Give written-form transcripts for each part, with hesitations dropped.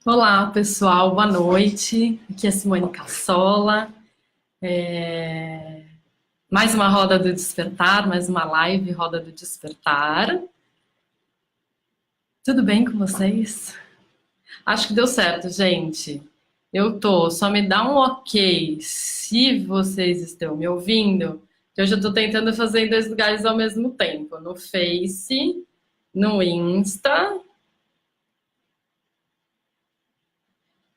Olá, pessoal, boa noite. Aqui é Simone Cassola. Mais uma Roda do Despertar, mais uma live Roda do Despertar. Tudo bem com vocês? Acho que deu certo, gente. Só me dá um ok se vocês estão me ouvindo, que eu já estou tentando fazer em dois lugares ao mesmo tempo, no Face, no Insta.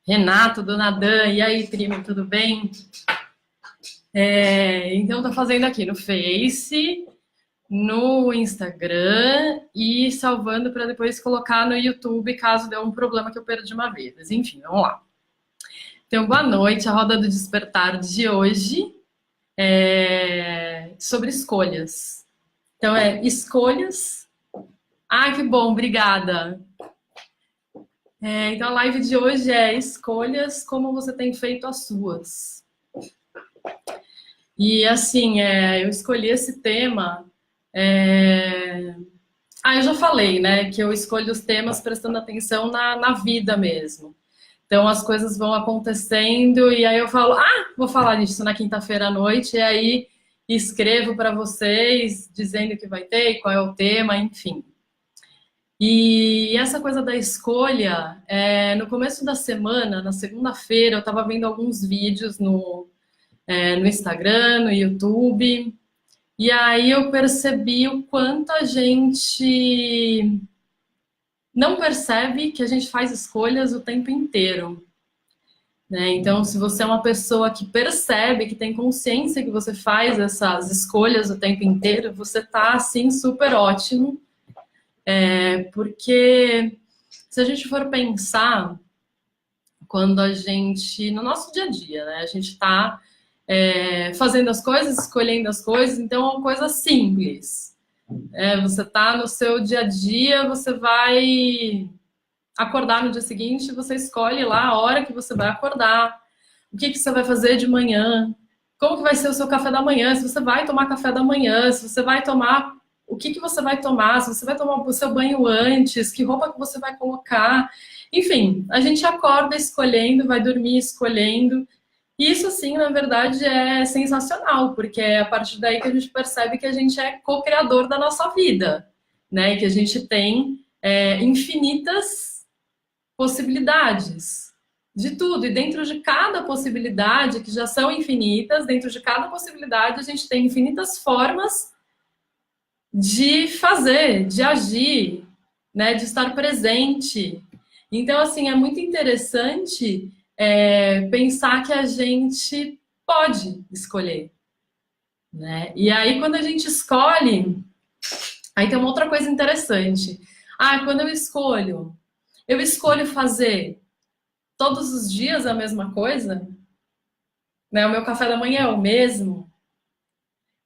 Renato, Dona Dan, e aí, primo, tudo bem? Então, tô fazendo aqui no Face, no Instagram e salvando para depois colocar no YouTube, caso dê um problema que eu perdi uma vez. Mas, enfim, vamos lá. Então, boa noite. A Roda do Despertar de hoje é sobre escolhas. Então, escolhas. Ah, que bom, obrigada. Então, a live de hoje é escolhas, como você tem feito as suas. E assim, eu escolhi esse tema. Eu já falei, né, que eu escolho os temas prestando atenção na vida mesmo. Então as coisas vão acontecendo e aí eu falo, vou falar disso na quinta-feira à noite, e aí escrevo para vocês dizendo que vai ter, qual é o tema, enfim. E essa coisa da escolha, no começo da semana, na segunda-feira, eu estava vendo alguns vídeos no Instagram, no YouTube, e aí eu percebi o quanto a gente não percebe que a gente faz escolhas o tempo inteiro, né? Então, se você é uma pessoa que percebe, que tem consciência que você faz essas escolhas o tempo inteiro, você tá, assim, super ótimo, porque se a gente for pensar, quando a gente, no nosso dia a dia, né, a gente tá fazendo as coisas, escolhendo as coisas, então é uma coisa simples. Você tá no seu dia a dia, você vai acordar no dia seguinte, você escolhe lá a hora que você vai acordar, o que você vai fazer de manhã, como que vai ser o seu café da manhã, se você vai tomar café da manhã, se você vai tomar, o que você vai tomar, se você vai tomar o seu banho antes, que roupa que você vai colocar. Enfim, a gente acorda escolhendo, vai dormir escolhendo. E isso, assim, na verdade, é sensacional, porque é a partir daí que a gente percebe que a gente é co-criador da nossa vida, né? E que a gente tem infinitas possibilidades de tudo. E dentro de cada possibilidade, que já são infinitas, dentro de cada possibilidade a gente tem infinitas formas de fazer, de agir, né? De estar presente. Então, assim, é muito interessante pensar que a gente pode escolher, né? E aí, quando a gente escolhe, aí tem uma outra coisa interessante. Quando eu escolho fazer todos os dias a mesma coisa, né? O meu café da manhã é o mesmo,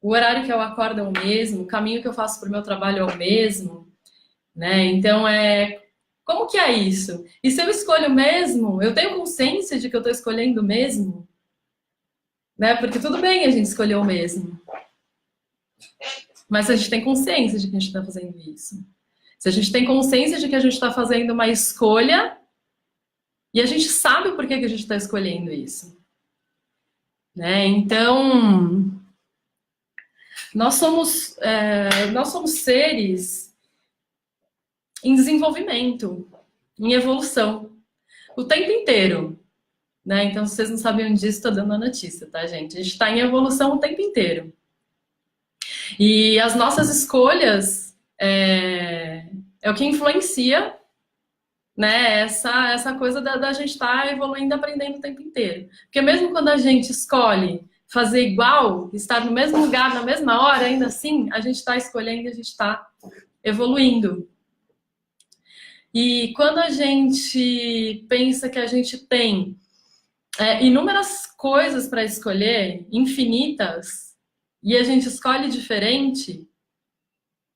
o horário que eu acordo é o mesmo, o caminho que eu faço para o meu trabalho é o mesmo, né? Então, como que é isso? E se eu escolho mesmo, eu tenho consciência de que eu estou escolhendo mesmo? Né? Porque tudo bem a gente escolher o mesmo. Mas se a gente tem consciência de que a gente está fazendo isso. Se a gente tem consciência de que a gente está fazendo uma escolha e a gente sabe por que a gente está escolhendo isso. Né? Então, nós somos seres em desenvolvimento, em evolução, o tempo inteiro. Né? Então, se vocês não sabiam disso, estou dando a notícia, tá, gente? A gente está em evolução o tempo inteiro. E as nossas escolhas é o que influencia, né, essa coisa da gente estar evoluindo, aprendendo o tempo inteiro. Porque mesmo quando a gente escolhe fazer igual, estar no mesmo lugar, na mesma hora, ainda assim, a gente está escolhendo, a gente está evoluindo. E quando a gente pensa que a gente tem inúmeras coisas para escolher, infinitas, e a gente escolhe diferente,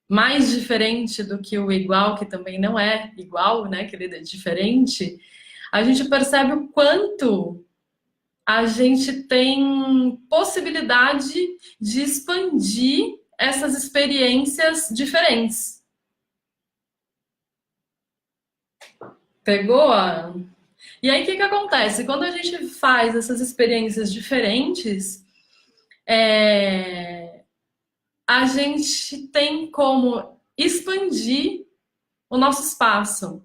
mais diferente do que o igual, que também não é igual, né, querida? É diferente. A gente percebe o quanto a gente tem possibilidade de expandir essas experiências diferentes. Pegou? E aí, o que que acontece? Quando a gente faz essas experiências diferentes, a gente tem como expandir o nosso espaço,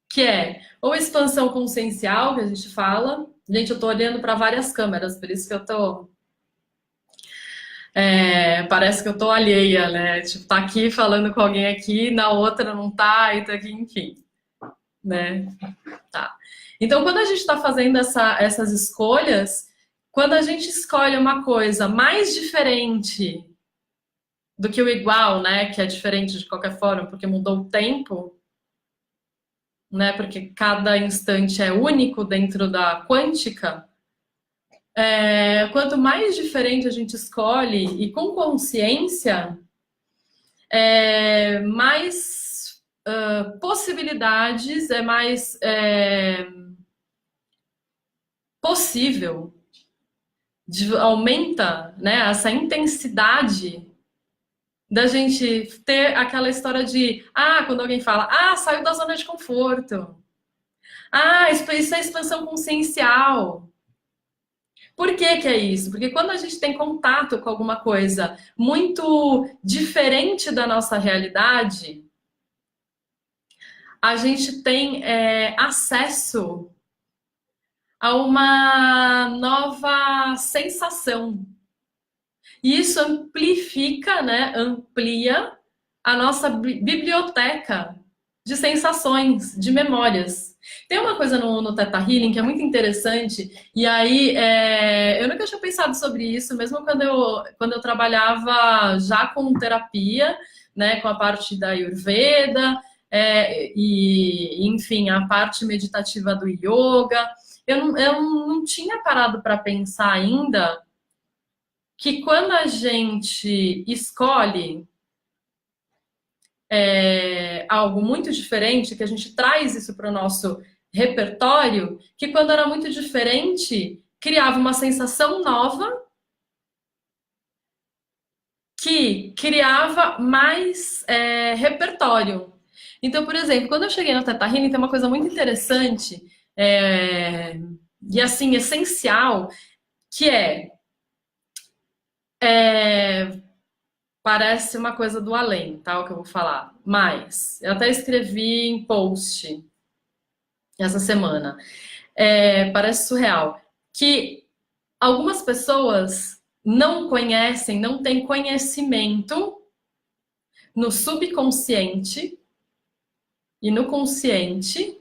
que é ou expansão consciencial, que a gente fala. Gente, eu tô olhando para várias câmeras, por isso que eu tô. Parece que eu tô alheia, né? Tipo, tá aqui falando com alguém aqui, na outra não tá, e tá aqui, enfim, né? Tá. Então, quando a gente está fazendo essas escolhas, quando a gente escolhe uma coisa mais diferente do que o igual, né? Que é diferente de qualquer forma, porque mudou o tempo, né? Porque cada instante é único dentro da quântica. Quanto mais diferente a gente escolhe e com consciência, mais possibilidades, é mais possível, aumenta, né, essa intensidade da gente ter aquela história de, quando alguém fala, saiu da zona de conforto, isso é expansão consciencial. Por que que é isso? Porque quando a gente tem contato com alguma coisa muito diferente da nossa realidade, a gente tem acesso a uma nova sensação. E isso amplifica, né, amplia a nossa biblioteca de sensações, de memórias. Tem uma coisa no Theta Healing que é muito interessante, e aí eu nunca tinha pensado sobre isso, mesmo quando eu trabalhava já com terapia, né, com a parte da Ayurveda, e enfim, a parte meditativa do yoga. Eu não tinha parado para pensar ainda que quando a gente escolhe algo muito diferente, que a gente traz isso para o nosso repertório, que quando era muito diferente, criava uma sensação nova que criava mais repertório. Então, por exemplo, quando eu cheguei no Theta Healing, tem uma coisa muito interessante e assim, essencial, que parece uma coisa do além, tá? O que eu vou falar. Mas, eu até escrevi em post essa semana. Parece surreal. Que algumas pessoas não conhecem, não têm conhecimento no subconsciente e no consciente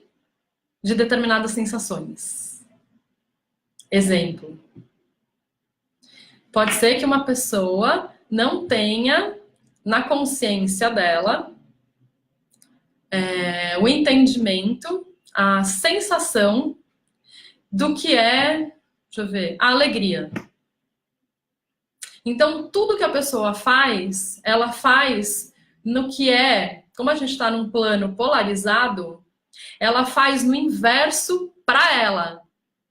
de determinadas sensações. Exemplo. Pode ser que uma pessoa não tenha na consciência dela o entendimento, a sensação do que é, deixa eu ver, a alegria. Então, tudo que a pessoa faz, ela faz no que como a gente está num plano polarizado, ela faz no inverso para ela,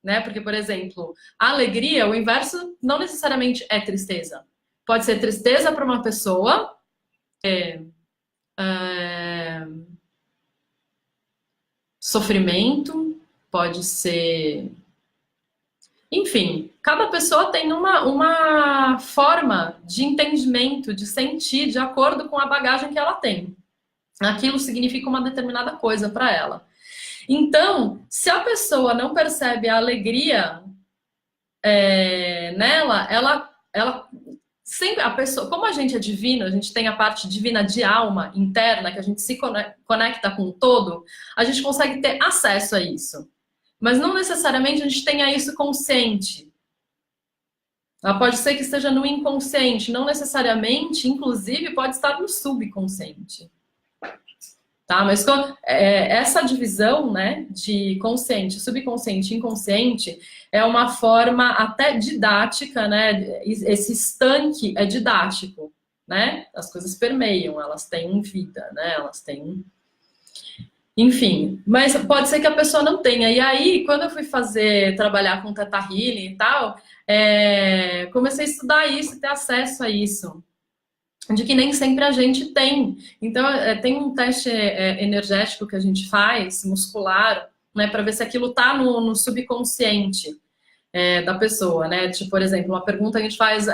né? Porque, por exemplo, a alegria, o inverso não necessariamente é tristeza. Pode ser tristeza para uma pessoa, sofrimento, pode ser... Enfim, cada pessoa tem uma forma de entendimento, de sentir, de acordo com a bagagem que ela tem. Aquilo significa uma determinada coisa para ela. Então, se a pessoa não percebe a alegria nela, ela sempre, a pessoa, como a gente é divino, a gente tem a parte divina de alma interna, que a gente se conecta com o todo, a gente consegue ter acesso a isso. Mas não necessariamente a gente tenha isso consciente. Ela pode ser que esteja no inconsciente, não necessariamente, inclusive pode estar no subconsciente. Tá? Mas essa divisão, né, de consciente, subconsciente e inconsciente é uma forma até didática, né? Esse estanque é didático, né? As coisas permeiam, elas têm vida, né? Elas têm... Enfim, mas pode ser que a pessoa não tenha. E aí, quando eu fui trabalhar com Theta Healing e tal, comecei a estudar isso e ter acesso a isso. De que nem sempre a gente tem. Então, tem um teste energético que a gente faz, muscular, né? Para ver se aquilo tá no subconsciente da pessoa, né? Tipo, por exemplo, uma pergunta que a gente faz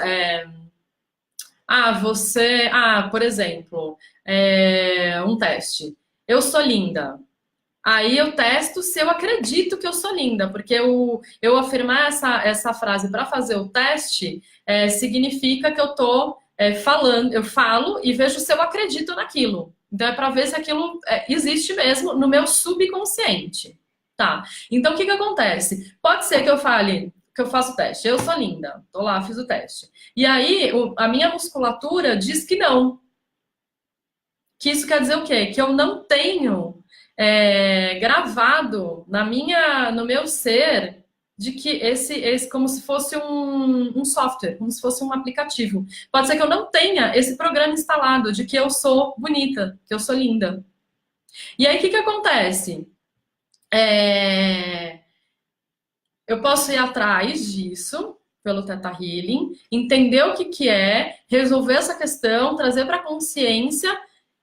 por exemplo, um teste. Eu sou linda. Aí eu testo se eu acredito que eu sou linda, porque eu afirmar essa frase para fazer o teste significa que eu tô falando, eu falo e vejo se eu acredito naquilo. Então é para ver se aquilo existe mesmo no meu subconsciente. Tá. Então o que acontece? Pode ser que eu fale, que eu faço o teste, eu sou linda, tô lá, fiz o teste. E aí a minha musculatura diz que não. Que isso quer dizer o quê? Que eu não tenho gravado no meu ser de que esse como se fosse um software, como se fosse um aplicativo. Pode ser que eu não tenha esse programa instalado de que eu sou bonita, que eu sou linda. E aí o que acontece? Eu posso ir atrás disso pelo Theta Healing, entender o que é, resolver essa questão, trazer para a consciência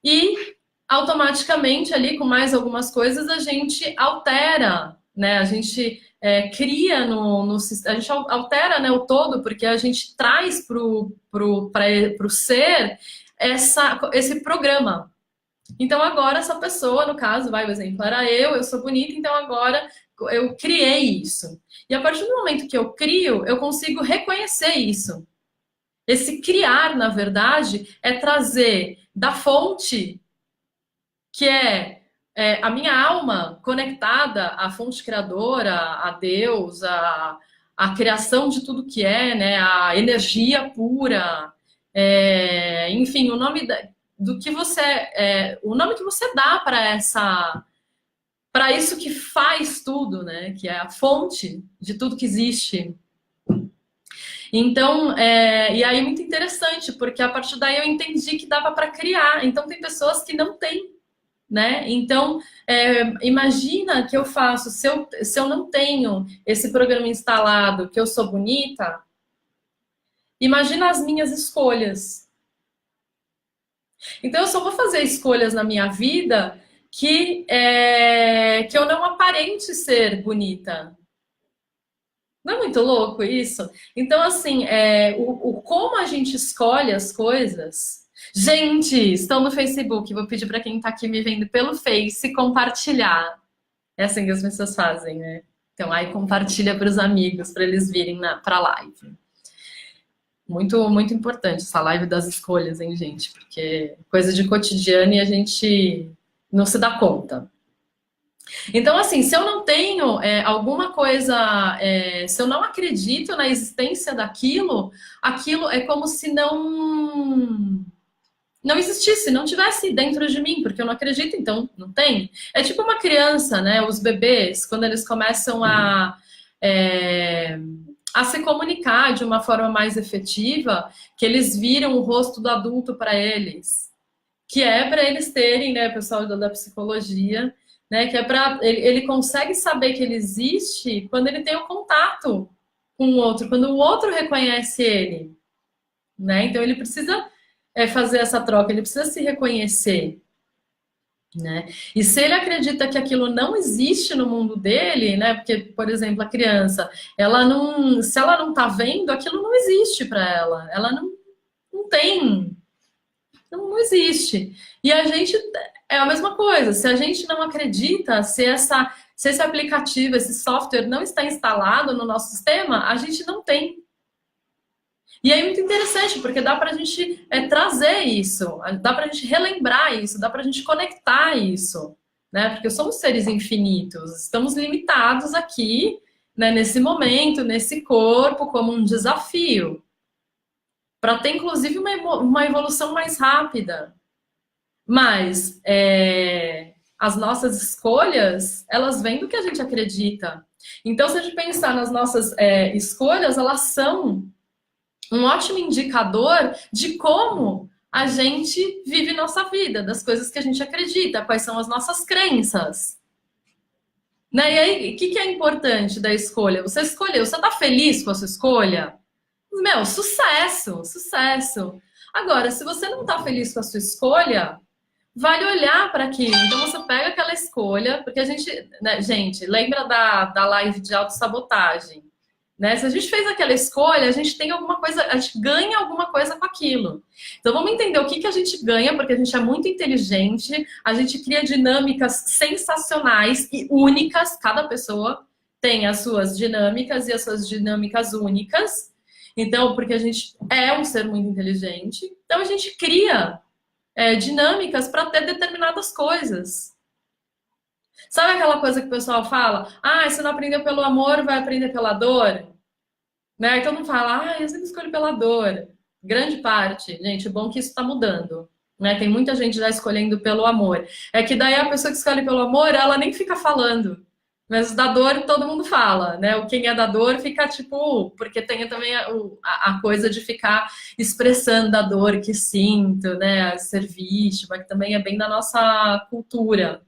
e automaticamente ali com mais algumas coisas a gente altera, né? A gente cria a gente altera, né, o todo porque a gente traz pro ser esse programa. Então agora essa pessoa, no caso, o exemplo era eu sou bonita, então agora eu criei isso. E a partir do momento que eu crio, eu consigo reconhecer isso. Esse criar, na verdade, é trazer da fonte, que é a minha alma conectada à fonte criadora, a Deus, a criação de tudo que né? A energia pura, enfim, o nome do que o nome que você dá para isso que faz tudo, né? Que é a fonte de tudo que existe. Então, e aí muito interessante, porque a partir daí eu entendi que dava para criar. Então tem pessoas que não têm, né? Então, imagina que eu faço, se eu não tenho esse programa instalado, que eu sou bonita, imagina as minhas escolhas. Então eu só vou fazer escolhas na minha vida que eu não aparente ser bonita. Não é muito louco isso? Então, assim, como a gente escolhe as coisas. Gente, estão no Facebook. Vou pedir para quem está aqui me vendo pelo Face compartilhar. É assim que as pessoas fazem, né? Então, aí compartilha para os amigos, para eles virem para a live. Muito, muito importante essa live das escolhas, hein, gente? Porque coisa de cotidiano e a gente não se dá conta. Então, assim, se eu não tenho alguma coisa, se eu não acredito na existência daquilo, aquilo é como se não existisse, não tivesse dentro de mim, porque eu não acredito, então não tem. É tipo uma criança, né? Os bebês, quando eles começam a se comunicar de uma forma mais efetiva, que eles viram o rosto do adulto para eles, que é para eles terem, né, pessoal da psicologia, né, que é para ele consegue saber que ele existe quando ele tem o contato com o outro, quando o outro reconhece ele, né? Então ele precisa fazer essa troca, ele precisa se reconhecer, né? E se ele acredita que aquilo não existe no mundo dele, né? Porque, por exemplo, a criança, se ela não tá vendo, aquilo não existe para ela não tem, não existe. E a gente é a mesma coisa. Se a gente não acredita, se esse aplicativo, esse software não está instalado no nosso sistema, a gente não tem. E é muito interessante, porque dá para a gente trazer isso, dá para a gente relembrar isso, dá para a gente conectar isso, né? Porque somos seres infinitos, estamos limitados aqui, né, nesse momento, nesse corpo, como um desafio, para ter, inclusive, uma evolução mais rápida. Mas as nossas escolhas, elas vêm do que a gente acredita. Então, se a gente pensar nas nossas escolhas, elas são um ótimo indicador de como a gente vive nossa vida, das coisas que a gente acredita, quais são as nossas crenças. Né? E aí, o que é importante da escolha? Você escolheu, você está feliz com a sua escolha? Meu, sucesso, sucesso. Agora, se você não está feliz com a sua escolha, vale olhar para aquilo. Então você pega aquela escolha, porque a gente, né, gente, lembra da live de autossabotagem, né? Se a gente fez aquela escolha, a gente tem alguma coisa, a gente ganha alguma coisa com aquilo. Então vamos entender o que a gente ganha, porque a gente é muito inteligente, a gente cria dinâmicas sensacionais e únicas, cada pessoa tem as suas dinâmicas e as suas dinâmicas únicas. Então, porque a gente é um ser muito inteligente, então a gente cria dinâmicas para ter determinadas coisas. Sabe aquela coisa que o pessoal fala? Ah, se não aprendeu pelo amor, vai aprender pela dor? Né? Então não fala, ah, eu sempre escolho pela dor. Grande parte, gente, é bom que isso está mudando. Né? Tem muita gente já escolhendo pelo amor. É que daí a pessoa que escolhe pelo amor, ela nem fica falando. Mas da dor todo mundo fala, né? O quem é da dor fica tipo, porque tem também a coisa de ficar expressando a dor que sinto, né? Ser vítima, que também é bem da nossa cultura,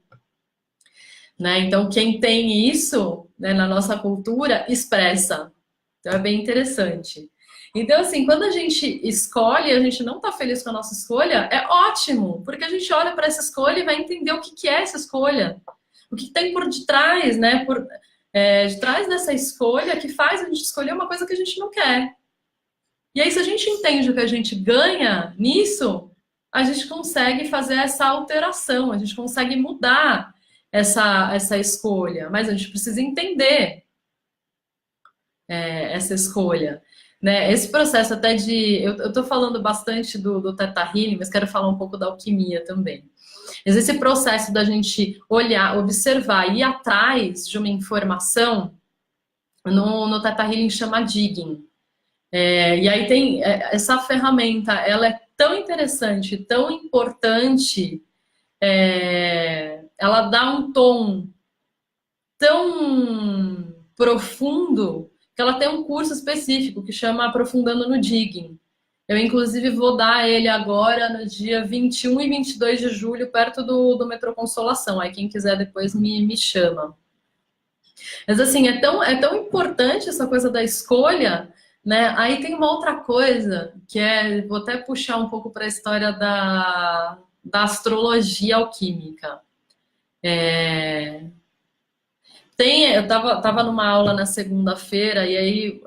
né? Então quem tem isso, né, na nossa cultura expressa. Então é bem interessante. Então, assim, quando a gente escolhe, a gente não tá feliz com a nossa escolha, é ótimo, porque a gente olha para essa escolha e vai entender o que é essa escolha. O que tem por detrás, né? De trás dessa escolha que faz a gente escolher uma coisa que a gente não quer. E aí, se a gente entende o que a gente ganha nisso, a gente consegue fazer essa alteração, a gente consegue mudar essa escolha. Mas a gente precisa entender essa escolha. Né? Esse processo até de... Eu estou falando bastante do Theta Healing, mas quero falar um pouco da alquimia também. Mas esse processo da gente olhar, observar e ir atrás de uma informação, no Theta Healing chama digging. E aí tem essa ferramenta, ela é tão interessante, tão importante, ela dá um tom tão profundo que ela tem um curso específico que chama Aprofundando no Digging. Eu, inclusive, vou dar ele agora no dia 21 e 22 de julho, perto do Metrô Consolação. Aí quem quiser depois me chama. Mas assim, é tão importante essa coisa da escolha, né? Aí tem uma outra coisa, que vou até puxar um pouco para a história da astrologia alquímica. Eu tava numa aula na segunda-feira, e aí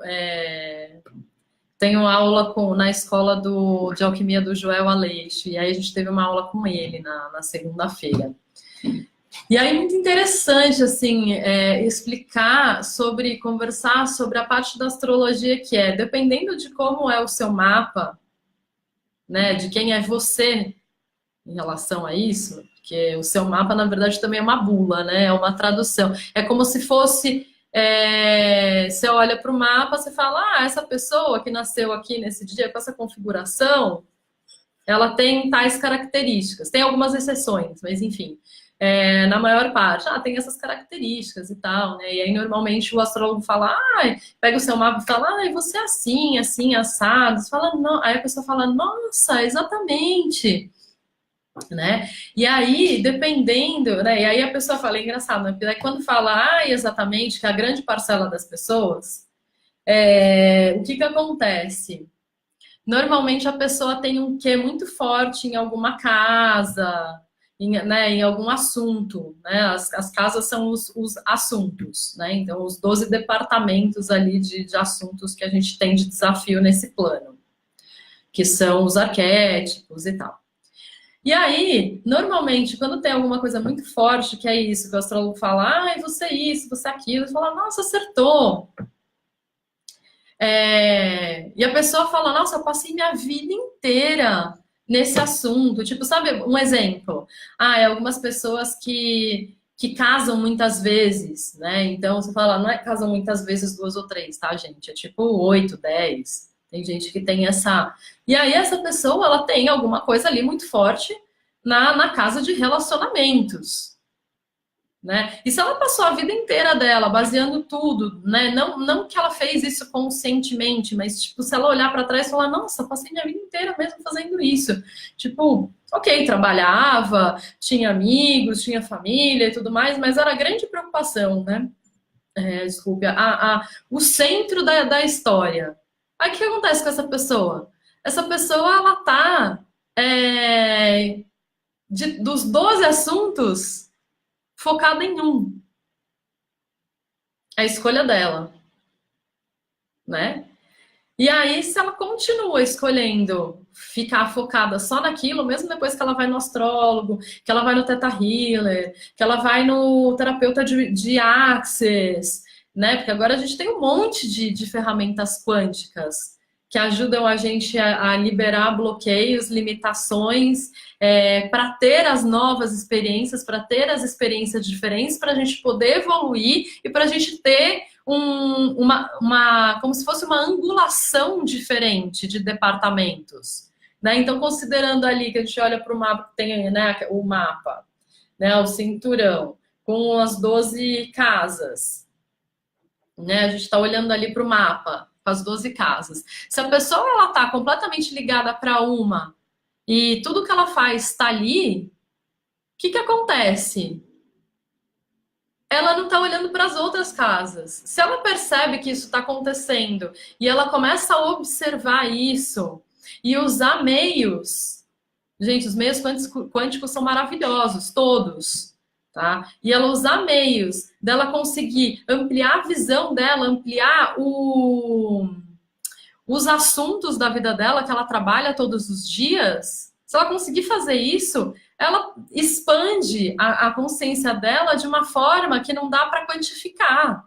tenho aula na escola de alquimia do Joel Aleixo, e aí a gente teve uma aula com ele na segunda-feira. E aí muito interessante, assim, conversar sobre a parte da astrologia que dependendo de como é o seu mapa, né, de quem é você em relação a isso, porque o seu mapa, na verdade, também é uma bula, né, é uma tradução. É como se fosse... você olha para o mapa, você fala, essa pessoa que nasceu aqui nesse dia com essa configuração, ela tem tais características. Tem algumas exceções, mas enfim, na maior parte, tem essas características e tal, né? E aí normalmente o astrólogo fala, pega o seu mapa e fala, você é assim, assim, assado. Você fala, não. Aí a pessoa fala, nossa, exatamente. Né? E aí, dependendo, né? E aí a pessoa fala, é engraçado, né? Porque quando fala, exatamente, que a grande parcela das pessoas, o que acontece? Normalmente a pessoa tem um quê muito forte em alguma casa, em algum assunto, né? As casas são os assuntos, né? Então, os 12 departamentos ali de assuntos que a gente tem de desafio nesse plano, que são os arquétipos e tal. E aí, normalmente, quando tem alguma coisa muito forte, que é isso, que o astrólogo fala, você é isso, você é aquilo, você fala, nossa, acertou. E a pessoa fala, nossa, eu passei minha vida inteira nesse assunto. Tipo, sabe, um exemplo. Algumas pessoas que casam muitas vezes, né? Então, você fala, não é casam muitas vezes 2 ou 3, tá, gente? É tipo 8, 10. Tem gente que tem essa... E aí, essa pessoa, ela tem alguma coisa ali muito forte na casa de relacionamentos. Né? E se ela passou a vida inteira dela baseando tudo, né? Não que ela fez isso conscientemente, mas tipo, se ela olhar para trás e falar, nossa, passei minha vida inteira mesmo fazendo isso. Tipo, ok, trabalhava, tinha amigos, tinha família e tudo mais, mas era a grande preocupação, né? Desculpe, o centro da história. Aí o que acontece com essa pessoa? Essa pessoa, ela tá dos 12 assuntos, focada em um. É a escolha dela, né? E aí, se ela continua escolhendo ficar focada só naquilo, mesmo depois que ela vai no astrólogo, que ela vai no Theta Healer, que ela vai no terapeuta de Access, né? Porque agora a gente tem um monte de ferramentas quânticas que ajudam a gente a liberar bloqueios, limitações, para ter as novas experiências, para ter as experiências diferentes, para a gente poder evoluir e para a gente ter como se fosse uma angulação diferente de departamentos. Né? Então, considerando ali que a gente olha para o mapa, tem, né, o mapa, né, o cinturão, com as 12 casas. Né? A gente está olhando ali para o mapa, com as 12 casas. Se a pessoa está completamente ligada para uma e tudo que ela faz está ali, o que acontece? Ela não está olhando para as outras casas. Se ela percebe que isso está acontecendo e ela começa a observar isso e usar meios, gente, os meios quânticos são maravilhosos, todos, tá? E ela usar meios dela conseguir ampliar a visão dela, ampliar os assuntos da vida dela que ela trabalha todos os dias. Se ela conseguir fazer isso, ela expande a consciência dela de uma forma que não dá para quantificar.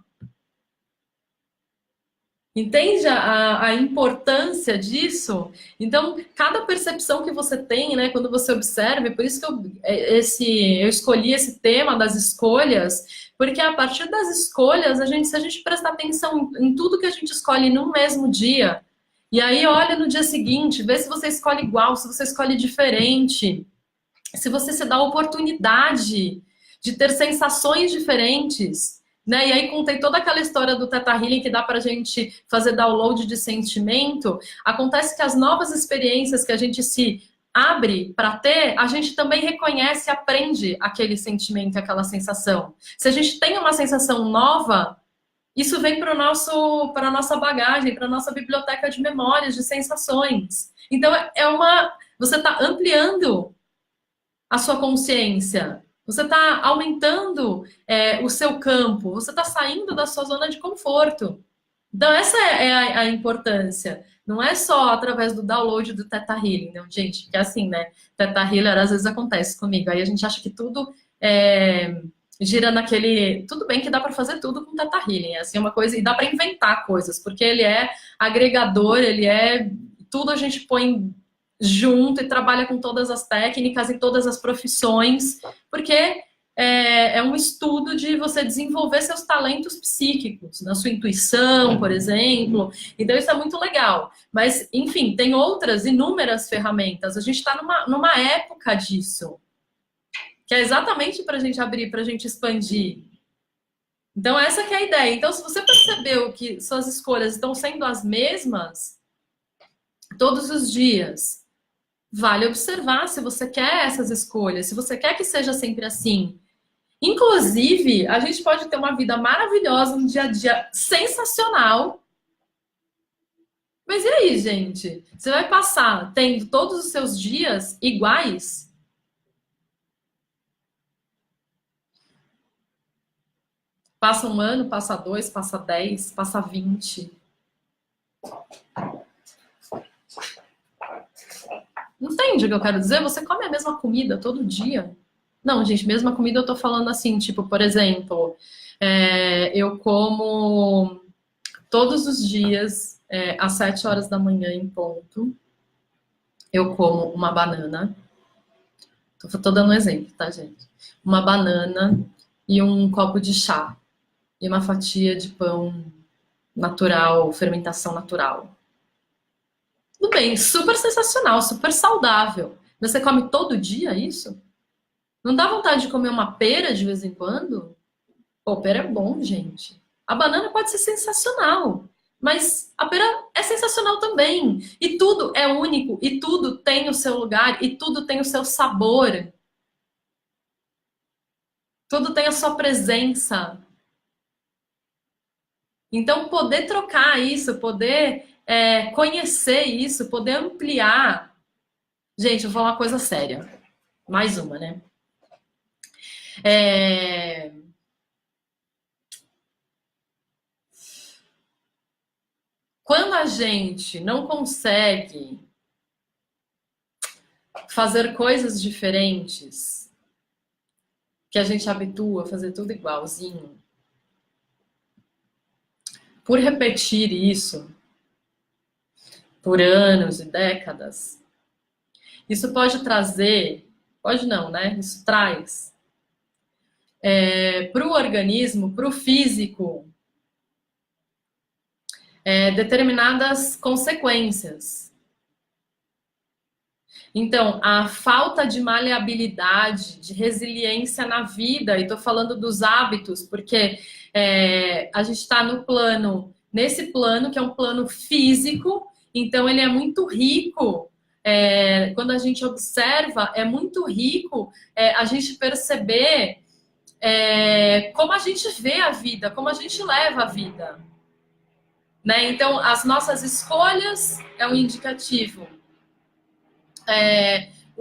Entende a importância disso? Então, cada percepção que você tem, né, quando você observa, por isso que eu escolhi esse tema das escolhas, porque a partir das escolhas, se a gente prestar atenção em tudo que a gente escolhe num mesmo dia, e aí olha no dia seguinte, vê se você escolhe igual, se você escolhe diferente, se você se dá a oportunidade de ter sensações diferentes, né? E aí contei toda aquela história do Theta Healing que dá pra gente fazer download de sentimento. Acontece que as novas experiências que a gente se abre para ter, a gente também reconhece e aprende aquele sentimento, aquela sensação. Se a gente tem uma sensação nova, isso vem para a nossa bagagem, para a nossa biblioteca de memórias, de sensações. Então, você está ampliando a sua consciência. Você está aumentando o seu campo. Você está saindo da sua zona de conforto. Então, essa é a importância. Não é só através do download do Theta Healing, não, gente. Porque assim, né? Theta Healer às vezes acontece comigo. Aí a gente acha que tudo gira naquele... Tudo bem que dá para fazer tudo com Theta Healing. Assim, uma coisa... E dá para inventar coisas. Porque ele é agregador, ele é... Tudo a gente põe junto e trabalha com todas as técnicas e todas as profissões, porque é um estudo de você desenvolver seus talentos psíquicos, na sua intuição, por exemplo. Então, isso é muito legal. Mas, enfim, tem outras inúmeras ferramentas. A gente está numa época disso, que é exatamente para a gente abrir, para a gente expandir. Então, essa que é a ideia. Então, se você percebeu que suas escolhas estão sendo as mesmas todos os dias, vale observar se você quer essas escolhas, se você quer que seja sempre assim. Inclusive, a gente pode ter uma vida maravilhosa, um dia a dia sensacional. Mas e aí, gente? Você vai passar tendo todos os seus dias iguais? Passa um ano, passa 2, passa 10, passa 20. Entende o que eu quero dizer? Você come a mesma comida todo dia? Não, gente, mesma comida eu tô falando assim, tipo, por exemplo, eu como todos os dias, às 7 horas da manhã em ponto, eu como uma banana. Tô dando um exemplo, tá, gente? Uma banana e um copo de chá. E uma fatia de pão natural, fermentação natural. Tudo bem, super sensacional, super saudável. Mas você come todo dia isso? Não dá vontade de comer uma pera de vez em quando? Pô, pera é bom, gente. A banana pode ser sensacional, mas a pera é sensacional também. E tudo é único, e tudo tem o seu lugar, e tudo tem o seu sabor. Tudo tem a sua presença. Então, poder trocar isso, poder conhecer isso, poder ampliar. Gente, eu vou falar uma coisa séria. Mais uma, né? Quando a gente não consegue fazer coisas diferentes, que a gente habitua a fazer tudo igualzinho, por repetir isso por anos e décadas, isso pode trazer, pode não, né? Isso traz para o organismo, para o físico, determinadas consequências. Então, a falta de maleabilidade, de resiliência na vida, e estou falando dos hábitos, porque a gente está nesse plano que é um plano físico, então ele é muito rico. Quando a gente observa, é muito rico a gente perceber como a gente vê a vida, como a gente leva a vida. Né? Então, as nossas escolhas é um indicativo.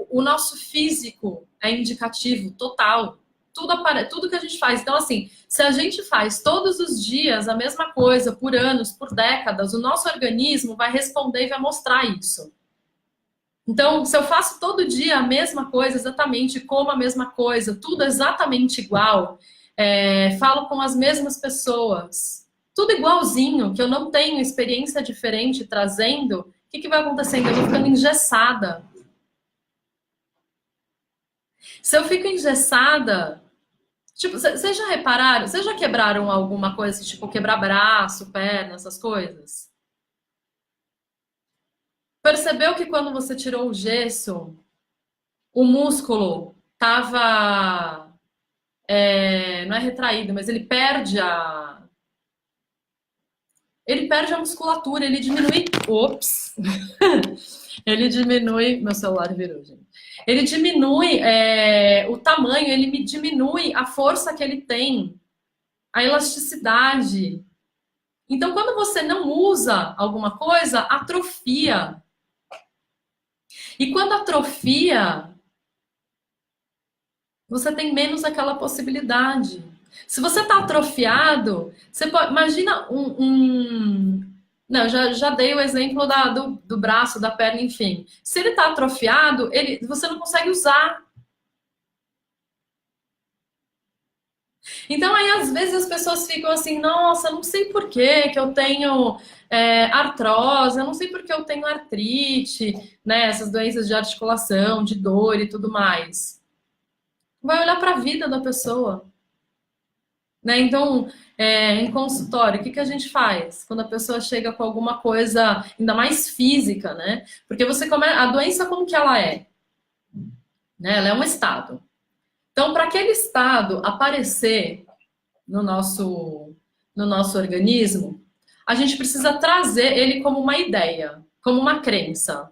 O nosso físico é indicativo total. Tudo que a gente faz. Então, assim, se a gente faz todos os dias a mesma coisa, por anos, por décadas, o nosso organismo vai responder e vai mostrar isso. Então, se eu faço todo dia a mesma coisa, exatamente como a mesma coisa, tudo exatamente igual, falo com as mesmas pessoas, tudo igualzinho, que eu não tenho experiência diferente trazendo, o que vai acontecendo? Eu vou ficando engessada. Se eu fico engessada, tipo, vocês já repararam? Vocês já quebraram alguma coisa, tipo, quebrar braço, perna, essas coisas? Percebeu que quando você tirou o gesso, o músculo tava, não é retraído, mas ele perde a musculatura, ele diminui, ops, ele diminui, meu celular virou, gente. Ele diminui o tamanho, ele diminui a força que ele tem, a elasticidade. Então, quando você não usa alguma coisa, atrofia. E quando atrofia, você tem menos aquela possibilidade. Se você está atrofiado, você pode. Imagina Não, já dei o exemplo do braço, da perna, enfim. Se ele está atrofiado, você não consegue usar. Então, aí, às vezes, as pessoas ficam assim, nossa, não sei por que eu tenho artrose, eu não sei por que eu tenho artrite, né? Essas doenças de articulação, de dor e tudo mais. Vai olhar para a vida da pessoa. Né? Então, em consultório, o que a gente faz quando a pessoa chega com alguma coisa ainda mais física, né? Porque a doença como que ela é? Né? Ela é um estado. Então, para aquele estado aparecer no nosso organismo, a gente precisa trazer ele como uma ideia, como uma crença.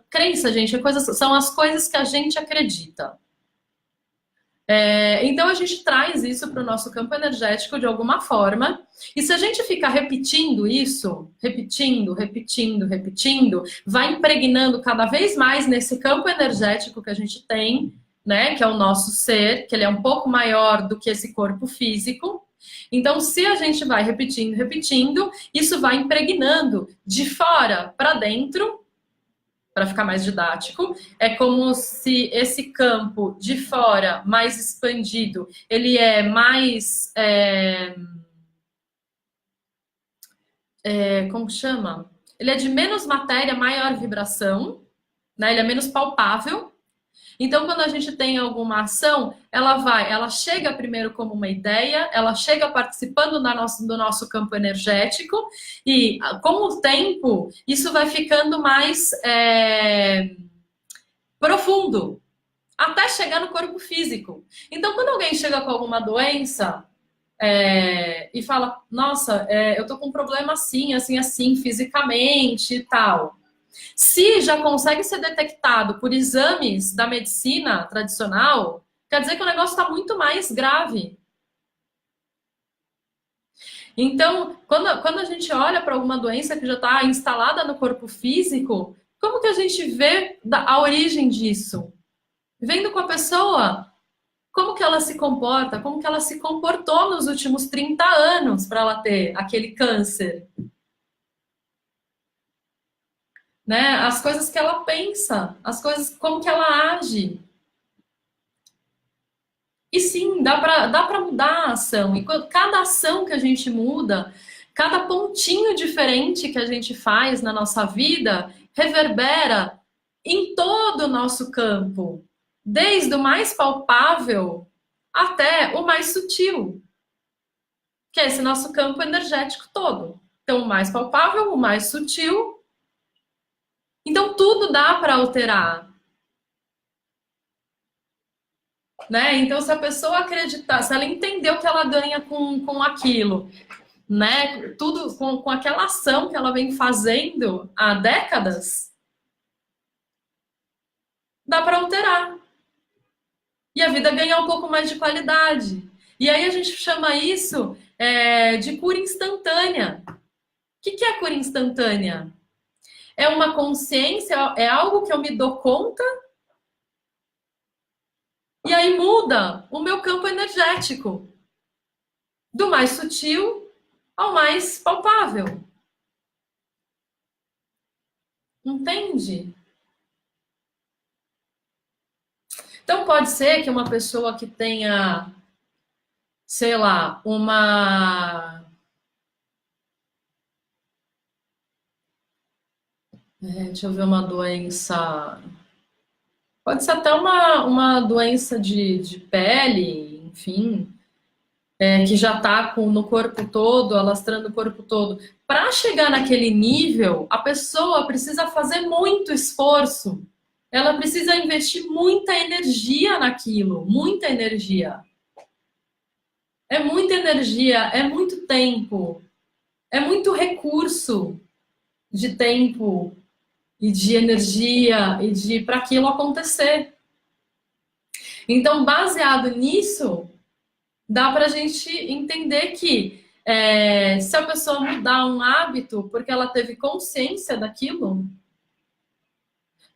Crença, gente, são as coisas que a gente acredita. Então a gente traz isso para o nosso campo energético de alguma forma, e se a gente ficar repetindo isso, repetindo, vai impregnando cada vez mais nesse campo energético que a gente tem, né, que é o nosso ser, que ele é um pouco maior do que esse corpo físico. Então, se a gente vai repetindo, isso vai impregnando de fora para dentro. Para ficar mais didático, é como se esse campo de fora, mais expandido, ele é mais... como chama? Ele é de menos matéria, maior vibração, né? Ele é menos palpável. Então, quando a gente tem alguma ação, ela chega primeiro como uma ideia, ela chega participando do nosso campo energético, e com o tempo, isso vai ficando mais profundo, até chegar no corpo físico. Então, quando alguém chega com alguma doença e fala, nossa, eu tô com um problema assim, assim, assim, fisicamente e tal. Se já consegue ser detectado por exames da medicina tradicional, quer dizer que o negócio está muito mais grave. Então, quando a gente olha para alguma doença que já está instalada no corpo físico, como que a gente vê a origem disso? Vendo com a pessoa como que ela se comporta, como que ela se comportou nos últimos 30 anos para ela ter aquele câncer, né? As coisas que ela pensa, as coisas, como que ela age. E sim, dá para mudar a ação. E cada ação que a gente muda, cada pontinho diferente que a gente faz na nossa vida, reverbera em todo o nosso campo, desde o mais palpável até o mais sutil, que é esse nosso campo energético todo. Então, o mais palpável, o mais sutil. Então, tudo dá para alterar. Né? Então, se a pessoa acreditar, se ela entender o que ela ganha com aquilo, né? Tudo com aquela ação que ela vem fazendo há décadas, dá para alterar. E a vida ganha um pouco mais de qualidade. E aí a gente chama isso de cura instantânea. O que é cura instantânea? É uma consciência, é algo que eu me dou conta e aí muda o meu campo energético. Do mais sutil ao mais palpável. Entende? Então pode ser que uma pessoa que tenha, sei lá, deixa eu ver, uma doença. Pode ser até uma doença de pele, enfim, que já está no corpo todo, alastrando o corpo todo. Para chegar naquele nível, a pessoa precisa fazer muito esforço. Ela precisa investir muita energia naquilo, muita energia. É muita energia, é muito tempo, é muito recurso de tempo e de energia e de para aquilo acontecer. Então, baseado nisso, dá para a gente entender que se a pessoa mudar um hábito porque ela teve consciência daquilo,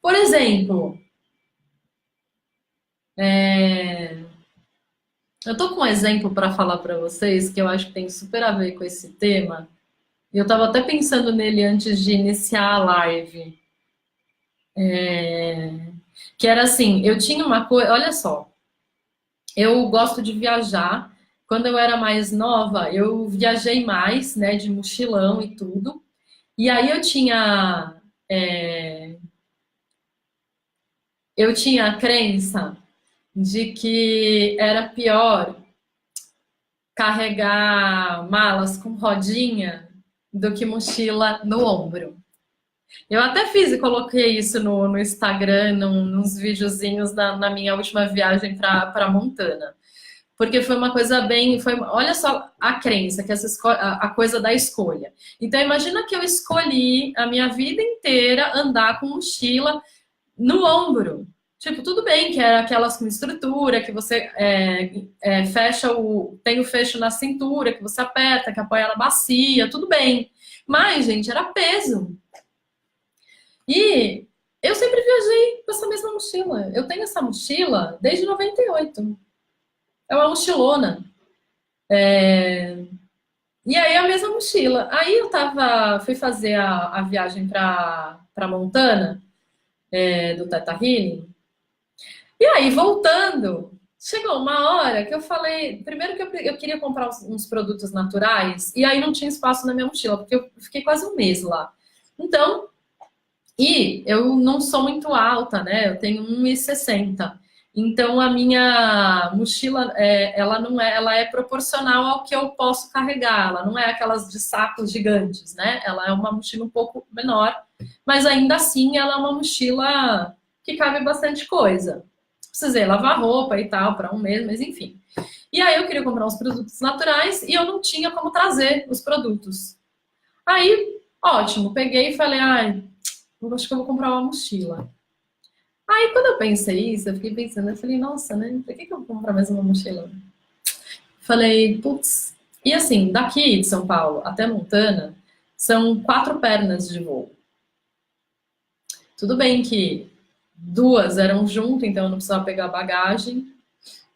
por exemplo, eu tô com um exemplo para falar para vocês que eu acho que tem super a ver com esse tema. Eu estava até pensando nele antes de iniciar a live. Que era assim, eu tinha uma coisa, olha só, eu gosto de viajar. Quando eu era mais nova, eu viajei mais, né, de mochilão e tudo. E aí eu tinha a crença de que era pior carregar malas com rodinha do que mochila no ombro. Eu até fiz e coloquei isso no Instagram, nos videozinhos na minha última viagem para Montana. Porque foi uma coisa bem. Olha só a crença, que a coisa da escolha. Então, imagina que eu escolhi a minha vida inteira andar com mochila no ombro. Tipo, tudo bem que era aquelas com estrutura, que você fecha tem o fecho na cintura, que você aperta, que apoia na bacia, tudo bem. Mas, gente, era peso. E eu sempre viajei com essa mesma mochila. Eu tenho essa mochila desde 98. É uma mochilona. E aí a mesma mochila. Aí fui fazer a viagem para Montana, do Teta Healing. E aí, voltando, chegou uma hora que eu falei. Primeiro que eu queria comprar uns produtos naturais, e aí não tinha espaço na minha mochila, porque eu fiquei quase um mês lá. Então, e eu não sou muito alta, né? Eu tenho 1,60. Então a minha mochila, ela não é, ela é proporcional ao que eu posso carregar. Ela não é aquelas de sacos gigantes, né? Ela é uma mochila um pouco menor, mas ainda assim ela é uma mochila que cabe bastante coisa. Precisei lavar roupa e tal para um mês, mas enfim. E aí eu queria comprar uns produtos naturais e eu não tinha como trazer os produtos. Aí, ótimo, peguei e falei, ai, acho que eu vou comprar uma mochila. Aí, quando eu pensei isso, eu fiquei pensando, eu falei, nossa, né? Por que eu vou comprar mais uma mochila? Falei, putz. E assim, daqui de São Paulo até Montana, são 4 pernas de voo. Tudo bem que 2 eram junto, então eu não precisava pegar bagagem,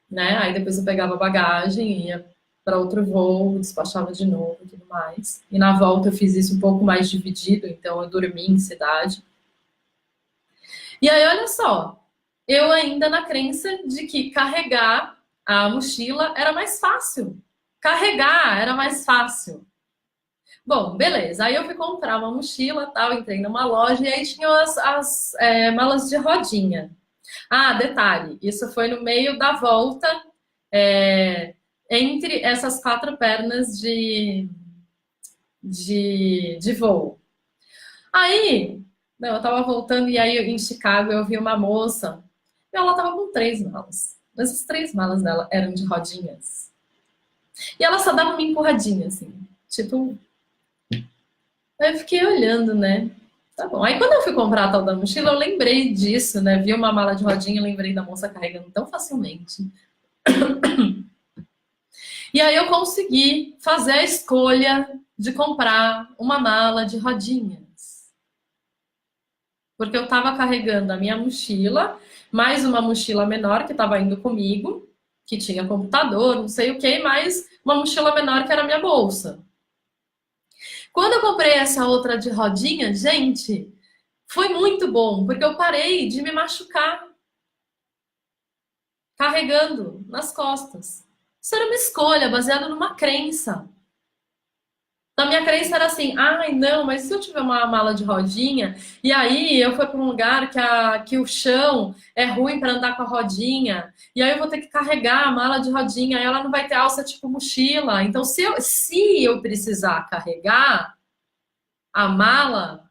né? Aí depois eu pegava bagagem, ia para outro voo, despachava de novo e tudo mais. E na volta eu fiz isso um pouco mais dividido, então eu dormi em cidade. E aí, olha só, eu ainda na crença de que carregar a mochila era mais fácil. Carregar era mais fácil. Bom, beleza. Aí eu fui comprar uma mochila, tal, entrei numa loja e aí tinha as malas de rodinha. Ah, detalhe, isso foi no meio da volta é, entre essas 4 pernas de voo. Aí, não, eu tava voltando e aí em Chicago eu vi uma moça e ela tava com 3 malas. Essas 3 malas dela eram de rodinhas. E ela só dava uma empurradinha, assim. Tipo, aí eu fiquei olhando, né? Tá bom. Aí quando eu fui comprar a tal da mochila, eu lembrei disso, né? Vi uma mala de rodinha, lembrei da moça carregando tão facilmente. E aí eu consegui fazer a escolha de comprar uma mala de rodinhas. Porque eu estava carregando a minha mochila, mais uma mochila menor que estava indo comigo, que tinha computador, não sei o que, mais uma mochila menor que era a minha bolsa. Quando eu comprei essa outra de rodinha, gente, foi muito bom, porque eu parei de me machucar carregando nas costas. Isso era uma escolha baseada numa crença. Na minha crença era assim, ai não, mas se eu tiver uma mala de rodinha, e aí eu for para um lugar que o chão é ruim para andar com a rodinha, e aí eu vou ter que carregar a mala de rodinha, aí ela não vai ter alça tipo mochila. Então, se eu precisar carregar a mala,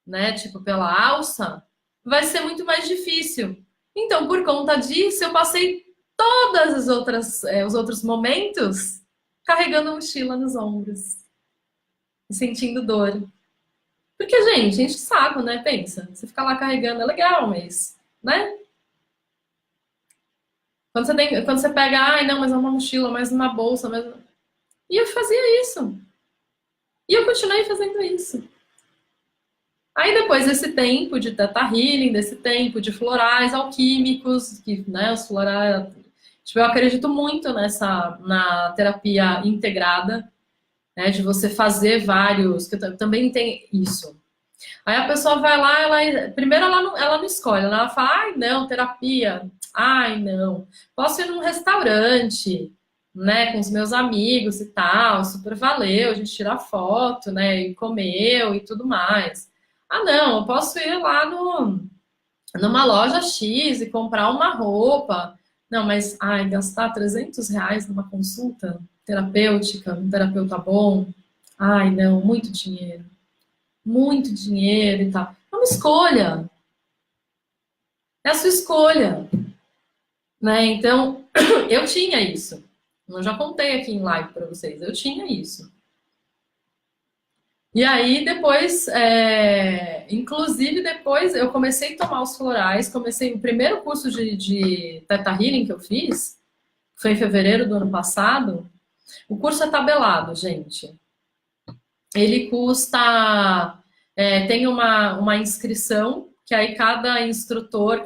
né, tipo pela alça, vai ser muito mais difícil. Então, por conta disso, eu passei todas as outras, os outros momentos carregando a mochila nos ombros e sentindo dor. Porque, gente, enche o saco, né? Pensa, você fica lá carregando é legal, mas, né? Quando você pega, ai, não, mas é uma mochila, mais uma bolsa, mas... E eu fazia isso. E eu continuei fazendo isso. Aí depois desse tempo de Theta Healing, desse tempo de florais alquímicos, que, né, os florais... Tipo, eu acredito muito na terapia integrada, né, de você fazer vários, que também tem isso. Aí a pessoa vai lá, primeiro ela não escolhe, ela fala, ai não, terapia, ai não, posso ir num restaurante, né, com os meus amigos e tal, super valeu, a gente tira foto, né, e comeu e tudo mais. Ah não, eu posso ir lá numa loja X e comprar uma roupa. Não, mas, ai, gastar R$ 300 numa consulta terapêutica, um terapeuta bom, ai não, muito dinheiro e tal. É uma escolha. É a sua escolha. Né? Então, eu tinha isso. Eu já contei aqui em live para vocês. Eu tinha isso. E aí, depois, inclusive, depois eu comecei a tomar os florais. Comecei o primeiro curso de Theta Healing que eu fiz, que foi em fevereiro do ano passado. O curso é tabelado, gente. Ele custa... tem uma inscrição, que aí cada instrutor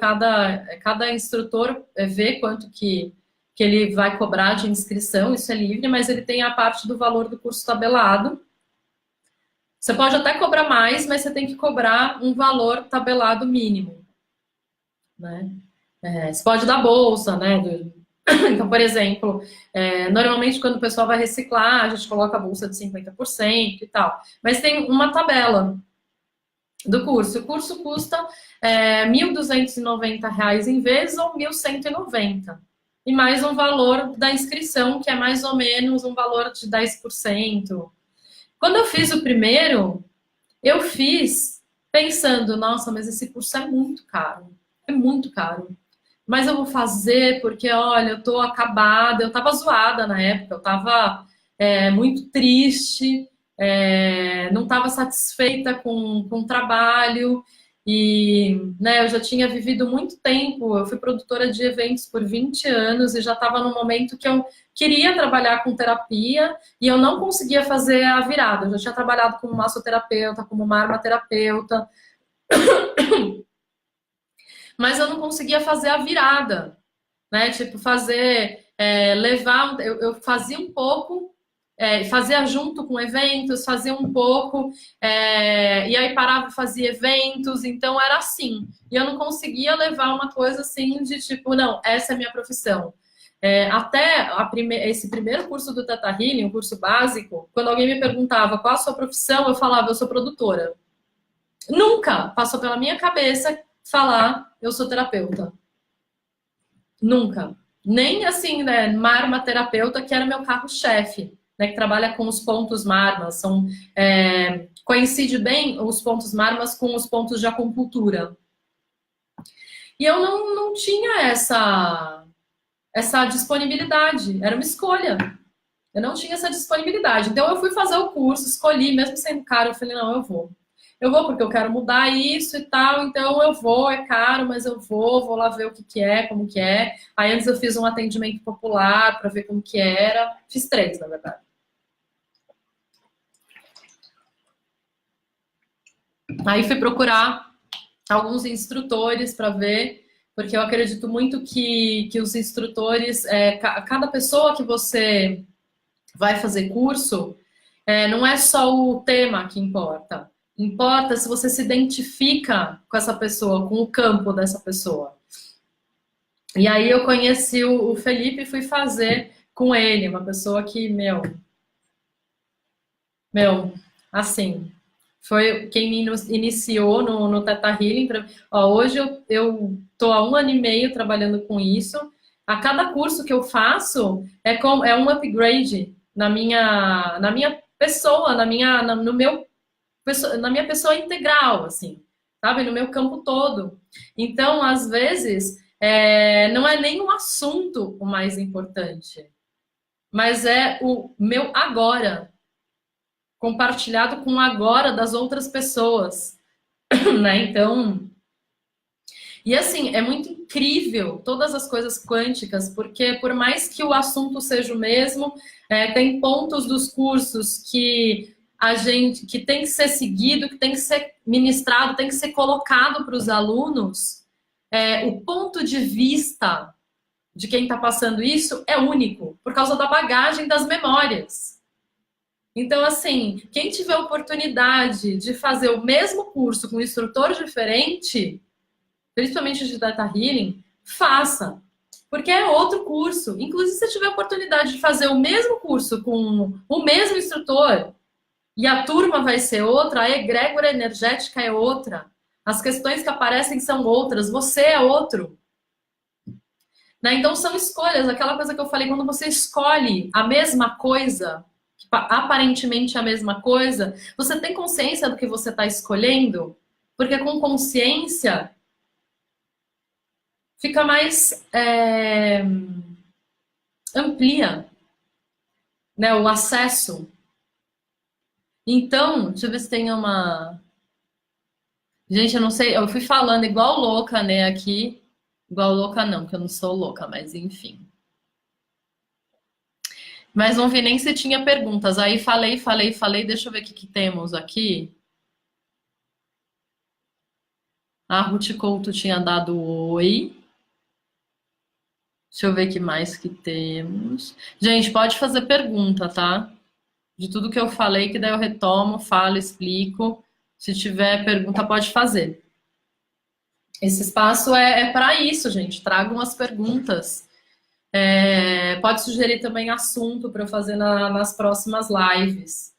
vê quanto que ele vai cobrar de inscrição, isso é livre, mas ele tem a parte do valor do curso tabelado. Você pode até cobrar mais, mas você tem que cobrar um valor tabelado mínimo, né? Você pode dar bolsa, né? Então, por exemplo, normalmente quando o pessoal vai reciclar, a gente coloca a bolsa de 50% e tal. Mas tem uma tabela do curso. O curso custa R$ 1.290 em vezes ou R$ 1.190. E mais um valor da inscrição, que é mais ou menos um valor de 10%. Quando eu fiz o primeiro, eu fiz pensando, nossa, mas esse curso é muito caro. É muito caro. Mas eu vou fazer porque, olha, eu tô acabada. Eu tava zoada na época, eu tava muito triste, não estava satisfeita com o trabalho. E né, eu já tinha vivido muito tempo, eu fui produtora de eventos por 20 anos e já estava num momento que eu queria trabalhar com terapia e eu não conseguia fazer a virada. Eu já tinha trabalhado como massoterapeuta, como uma aromaterapeuta, mas eu não conseguia fazer a virada, né? Tipo, levar, eu fazia um pouco, fazia junto com eventos, fazia um pouco, e aí parava e fazia eventos, então era assim. E eu não conseguia levar uma coisa assim de tipo, não, essa é a minha profissão. Até esse primeiro curso do Teta Healing, um curso básico, quando alguém me perguntava qual a sua profissão, eu falava, eu sou produtora. Nunca passou pela minha cabeça falar, eu sou terapeuta. Nunca. Nem assim, né, Marma terapeuta, que era meu carro-chefe, né, que trabalha com os pontos marmas, coincide bem os pontos marmas com os pontos de acupuntura. E eu não tinha essa disponibilidade, era uma escolha. Eu não tinha essa disponibilidade. Então eu fui fazer o curso, escolhi, mesmo sendo caro, eu falei, não, eu vou. Eu vou porque eu quero mudar isso e tal, então eu vou, é caro, mas eu vou lá ver o que que é, como que é. Aí antes eu fiz um atendimento popular para ver como que era. Fiz 3, na verdade. Aí fui procurar alguns instrutores para ver, porque eu acredito muito que os instrutores, cada pessoa que você vai fazer curso, não é só o tema que importa. Importa se você se identifica com essa pessoa, com o campo dessa pessoa. E aí eu conheci o Felipe e fui fazer com ele, uma pessoa que, assim, foi quem me iniciou no Teta Healing. Hoje eu tô há 1 ano e meio trabalhando com isso. A cada curso que eu faço é um upgrade na minha pessoa, na minha pessoa integral, assim, sabe? No meu campo todo. Então, às vezes, não é nem o assunto o mais importante, mas é o meu agora, compartilhado com o agora das outras pessoas, né? Então, e assim, é muito incrível todas as coisas quânticas, porque por mais que o assunto seja o mesmo, tem pontos dos cursos que tem que ser seguido, que tem que ser ministrado, tem que ser colocado para os alunos. O ponto de vista de quem está passando isso é único, por causa da bagagem das memórias. Então, assim, quem tiver oportunidade de fazer o mesmo curso com um instrutor diferente, principalmente de Data Healing, faça. Porque é outro curso. Inclusive, se tiver oportunidade de fazer o mesmo curso com o mesmo instrutor, e a turma vai ser outra, a egrégora energética é outra, as questões que aparecem são outras, você é outro. Né? Então, são escolhas. Aquela coisa que eu falei, quando você escolhe a mesma coisa, aparentemente a mesma coisa, você tem consciência do que você está escolhendo? Porque com consciência fica mais amplia, né, o acesso. Então, deixa eu ver se tem uma... Gente, eu não sei, eu fui falando igual louca, né, aqui. Igual louca não, que eu não sou louca, mas enfim. Mas não vi nem se tinha perguntas. Aí falei, deixa eu ver o que temos aqui. A Ruth Couto tinha dado oi. Deixa eu ver o que mais que temos. Gente, pode fazer pergunta, tá? De tudo que eu falei, que daí eu retomo, falo, explico. Se tiver pergunta, pode fazer. Esse espaço é para isso, gente. Tragam as perguntas. Pode sugerir também assunto para eu fazer nas próximas lives.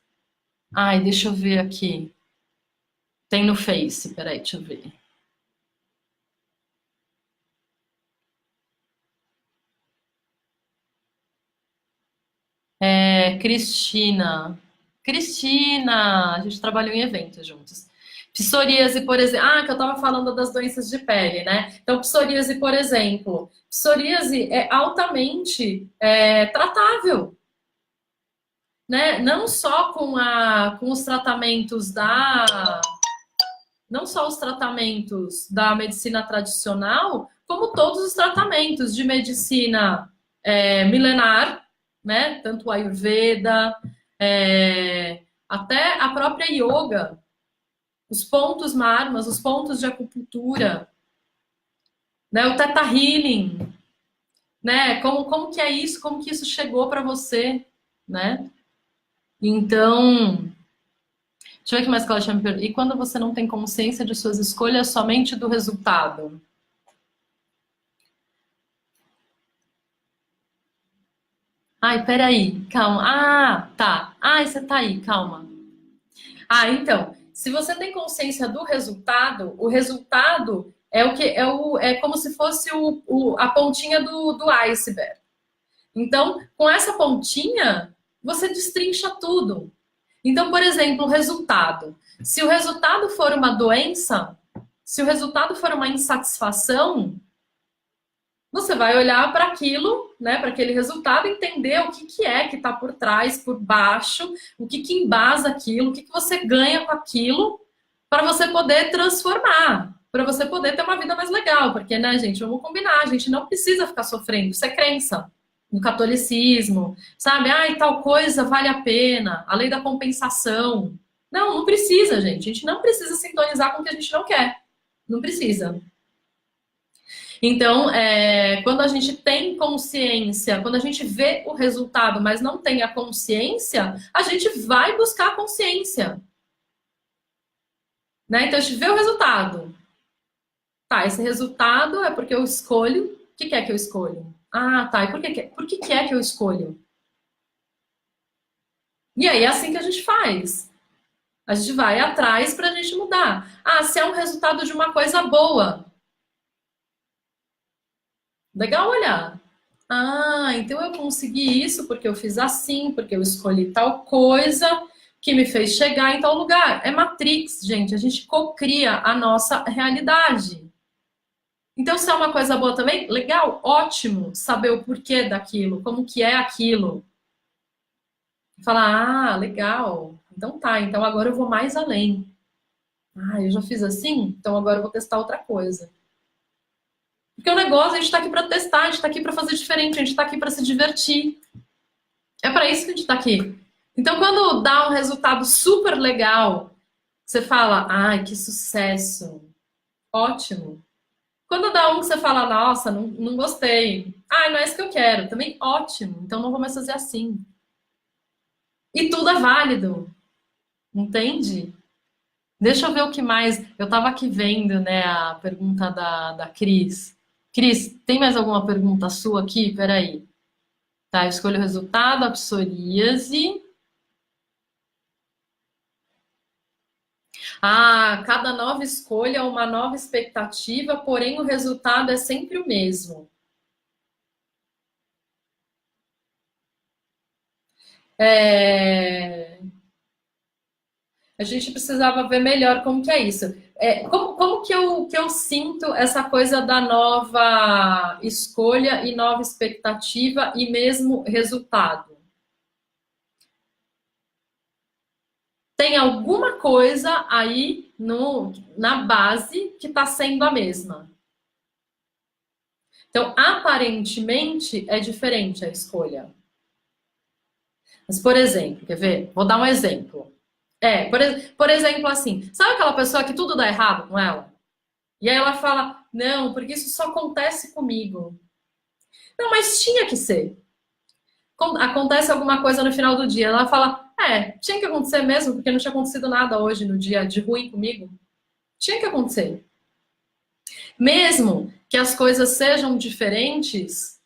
Ai, deixa eu ver aqui. Tem no Face, peraí, deixa eu ver. Cristina. Cristina, a gente trabalhou em eventos juntos. Psoríase, por exemplo. Que eu estava falando das doenças de pele, né? Então, psoríase, por exemplo. Psoríase é altamente tratável, né? Não só com os tratamentos não só os tratamentos da medicina tradicional, como todos os tratamentos de medicina milenar, né? Tanto o Ayurveda, até a própria yoga, os pontos marmas, os pontos de acupuntura. né? O Theta Healing, né? Como que é isso? Como que isso chegou para você, né? Então, deixa eu ver o que mais que ela tinha me perguntado. E quando você não tem consciência de suas escolhas, somente do resultado? Ai, peraí, calma. Ah, tá. Ai, você tá aí, calma. Ah, então, se você tem consciência do resultado, o resultado é o que é como se fosse a pontinha do iceberg. Então, com essa pontinha, você destrincha tudo. Então, por exemplo, o resultado. Se o resultado for uma doença, se o resultado for uma insatisfação, você vai olhar para aquilo, né, para aquele resultado, entender o que é que está por trás, por baixo, o que embasa aquilo, o que você ganha com aquilo, para você poder transformar, para você poder ter uma vida mais legal. Porque, né, gente, vamos combinar, a gente não precisa ficar sofrendo, isso é crença. No catolicismo, sabe? Ai, tal coisa vale a pena, a lei da compensação. Não, não precisa, gente. A gente não precisa sintonizar com o que a gente não quer. Não precisa. Então, quando a gente tem consciência, quando a gente vê o resultado, mas não tem a consciência, a gente vai buscar a consciência. Né? Então, a gente vê o resultado. Tá, esse resultado é porque eu escolho. O que é que eu escolho? Ah, tá. E por que é que eu escolho? E aí é assim que a gente faz. A gente vai atrás para a gente mudar. Ah, se é um resultado de uma coisa boa. Legal olhar. Ah, então eu consegui isso porque eu fiz assim, porque eu escolhi tal coisa que me fez chegar em tal lugar. É Matrix, gente. A gente cocria a nossa realidade. Então, se é uma coisa boa também, legal, ótimo saber o porquê daquilo, como que é aquilo. Falar, ah, legal. Então tá, então agora eu vou mais além. Ah, eu já fiz assim, então agora eu vou testar outra coisa. Porque o negócio, a gente tá aqui para testar, a gente tá aqui para fazer diferente, a gente tá aqui para se divertir. É para isso que a gente tá aqui. Então, quando dá um resultado super legal, você fala, ai, que sucesso, ótimo. Quando dá um que você fala, nossa, não gostei, ai, não é isso que eu quero, também ótimo, então não vou mais fazer assim. E tudo é válido, entende? Deixa eu ver o que mais. Eu tava aqui vendo, né, a pergunta da Cris. Cris, tem mais alguma pergunta sua aqui? Peraí. Tá, eu escolho o resultado, a psoríase. Ah, cada nova escolha é uma nova expectativa, porém o resultado é sempre o mesmo. É, a gente precisava ver melhor como que é isso. Como que eu sinto essa coisa da nova escolha e nova expectativa e mesmo resultado? Tem alguma coisa aí na base que está sendo a mesma. Então, aparentemente, é diferente a escolha. Mas, por exemplo, quer ver? Vou dar um exemplo. Por exemplo, assim, sabe aquela pessoa que tudo dá errado com ela? E aí ela fala, não, porque isso só acontece comigo. Não, mas tinha que ser. Acontece alguma coisa no final do dia. Ela fala, tinha que acontecer mesmo, porque não tinha acontecido nada hoje no dia de ruim comigo. Tinha que acontecer. Mesmo que as coisas sejam diferentes,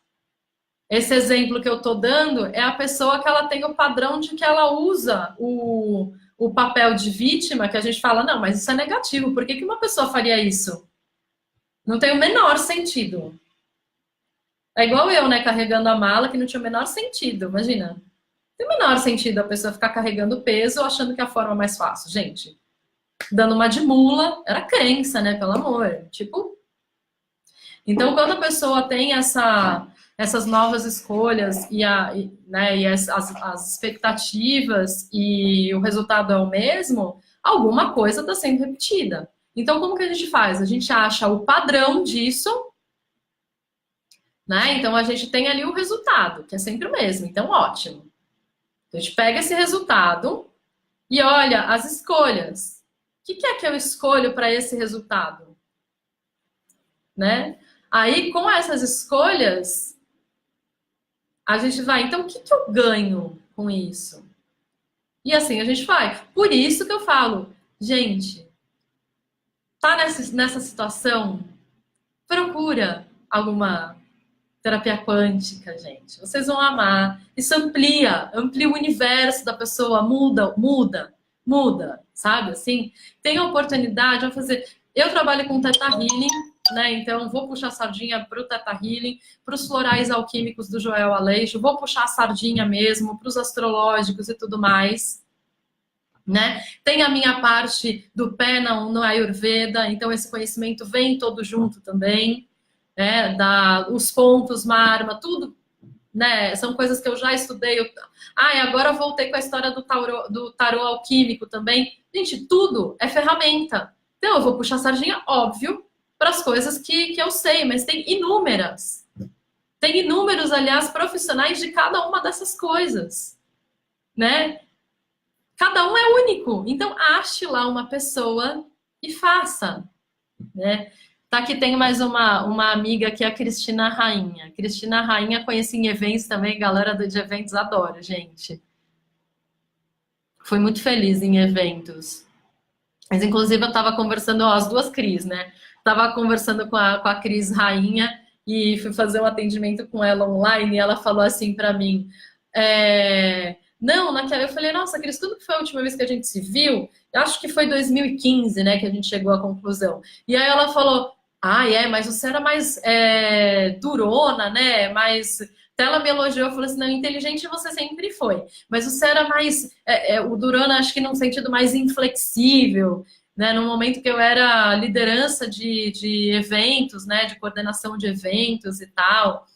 esse exemplo que eu estou dando é a pessoa que ela tem o padrão de que ela usa o papel de vítima, que a gente fala, não, mas isso é negativo, por que uma pessoa faria isso? Não tem o menor sentido. É igual eu, né, carregando a mala, que não tinha o menor sentido, imagina. Não tem o menor sentido a pessoa ficar carregando peso achando que é a forma mais fácil. Gente, dando uma de mula, era crença, né, pelo amor. Tipo, então quando a pessoa tem essas novas escolhas né, e as expectativas e o resultado é o mesmo, alguma coisa está sendo repetida. Então, como que a gente faz? A gente acha o padrão disso, né? Então, a gente tem ali o resultado, que é sempre o mesmo. Então, ótimo. Então, a gente pega esse resultado e olha as escolhas. O que é que eu escolho para esse resultado? Né? Aí, com essas escolhas, a gente vai, então, o que que eu ganho com isso? E assim a gente vai. Por isso que eu falo, gente, tá nessa situação, procura alguma terapia quântica, gente. Vocês vão amar. Isso amplia o universo da pessoa, muda, sabe? Assim, tem a oportunidade de fazer. Eu trabalho com Theta Healing, né? Então vou puxar a sardinha pro Theta Healing, para os florais alquímicos do Joel Aleixo, vou puxar a sardinha mesmo para os astrológicos e tudo mais. Né? Tem a minha parte do pé no Ayurveda, então esse conhecimento vem todo junto também, né? Os pontos, marma, tudo, né? São coisas que eu já estudei. E agora eu voltei com a história do tarô alquímico também. Gente, tudo é ferramenta. Então eu vou puxar a sardinha, óbvio, para as coisas que eu sei, mas tem inúmeras. Tem inúmeros, aliás, profissionais de cada uma dessas coisas, né? Cada um é único, então ache lá uma pessoa e faça, né? Tá, aqui tem mais uma amiga que é a Cristina Rainha. Cristina Rainha conheci em eventos também, galera de eventos adora, gente. Fui muito feliz em eventos. Mas inclusive eu tava conversando, as duas Cris, né? Tava conversando com a Cris Rainha e fui fazer um atendimento com ela online e ela falou assim para mim, não, naquela eu falei, nossa, Cris, quando foi a última vez que a gente se viu? Eu acho que foi 2015, né, que a gente chegou à conclusão. E aí ela falou, mas você era mais durona, né? Mais. Até ela me elogiou, falou assim, não, inteligente você sempre foi. Mas você era mais. O durona, acho que num sentido mais inflexível, né? No momento que eu era liderança de eventos, né? De coordenação de eventos e tal.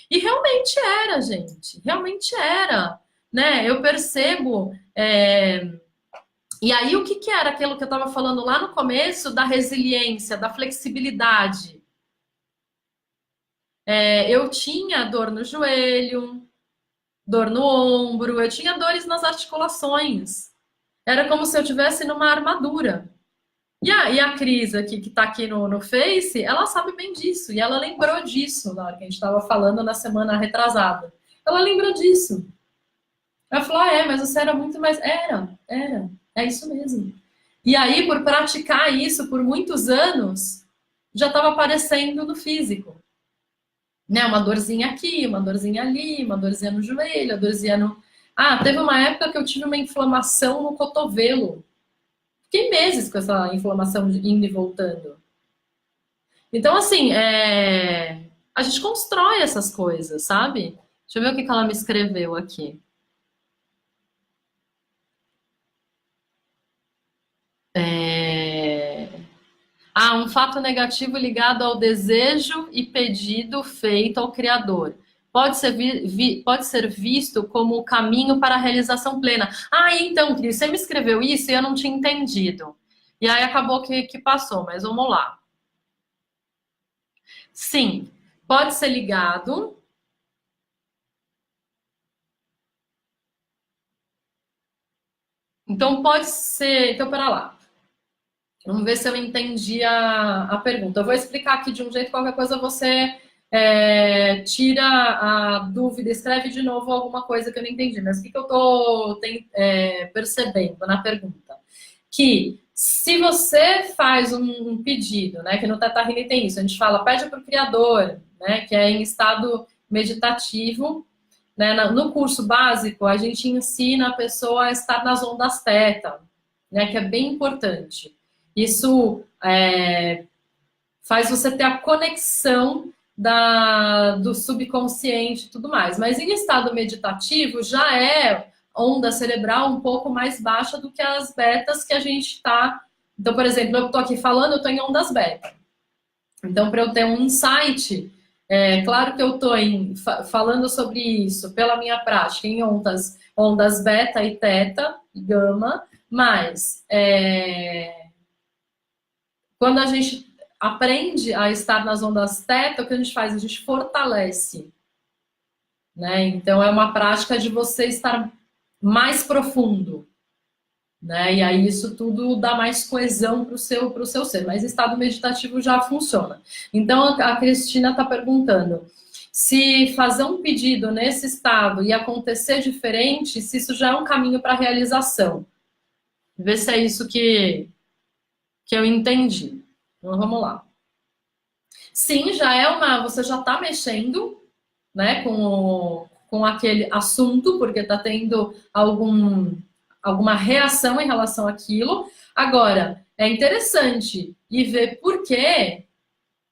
E realmente era, gente. Realmente era. Né? Eu percebo. E aí, o que que era aquilo que eu estava falando lá no começo da resiliência, da flexibilidade? Eu tinha dor no joelho, dor no ombro, eu tinha dores nas articulações. Era como se eu tivesse numa armadura. E a Cris aqui, que está aqui no Face, ela sabe bem disso. E ela lembrou disso na hora que a gente estava falando na semana retrasada. Ela lembrou disso. Ela falou, mas você era muito mais... Era. É isso mesmo. E aí, por praticar isso por muitos anos, já estava aparecendo no físico. Né? Uma dorzinha aqui, uma dorzinha ali, uma dorzinha no joelho, uma dorzinha no... teve uma época que eu tive uma inflamação no cotovelo. Fiquei meses com essa inflamação indo e voltando. Então, assim, a gente constrói essas coisas, sabe? Deixa eu ver o que ela me escreveu aqui. Um fato negativo ligado ao desejo e pedido feito ao Criador. Pode ser visto como o caminho para a realização plena. Então, Cris, você me escreveu isso e eu não tinha entendido. E aí acabou que passou, mas vamos lá. Sim, pode ser ligado. Então, pode ser... Então, pera lá. Vamos ver se eu entendi a pergunta. Eu vou explicar aqui de um jeito, qualquer coisa você tira a dúvida, escreve de novo alguma coisa que eu não entendi. Mas o que eu estou percebendo na pergunta? Que se você faz um pedido, né, que no Theta Healing tem isso, a gente fala, pede para o Criador, né, que é em estado meditativo. Né, no curso básico, a gente ensina a pessoa a estar nas ondas Theta, né, que é bem importante. Isso faz você ter a conexão do subconsciente e tudo mais. Mas em estado meditativo já é onda cerebral um pouco mais baixa do que as betas que a gente está. Então, por exemplo, eu estou aqui falando, eu estou em ondas beta. Então, para eu ter um insight, claro que eu estou falando sobre isso pela minha prática em ondas beta e teta e gama, mas quando a gente aprende a estar nas ondas teta, o que a gente faz? A gente fortalece. Né? Então, é uma prática de você estar mais profundo. né? E aí isso tudo dá mais coesão para o seu ser, mas estado meditativo já funciona. Então a Cristina está perguntando se fazer um pedido nesse estado e acontecer diferente, se isso já é um caminho para a realização. Vê se é isso que eu entendi. Então vamos lá. Sim, já é você já está mexendo, né, com aquele assunto, porque está tendo alguma reação em relação àquilo. Agora, é interessante e ver por que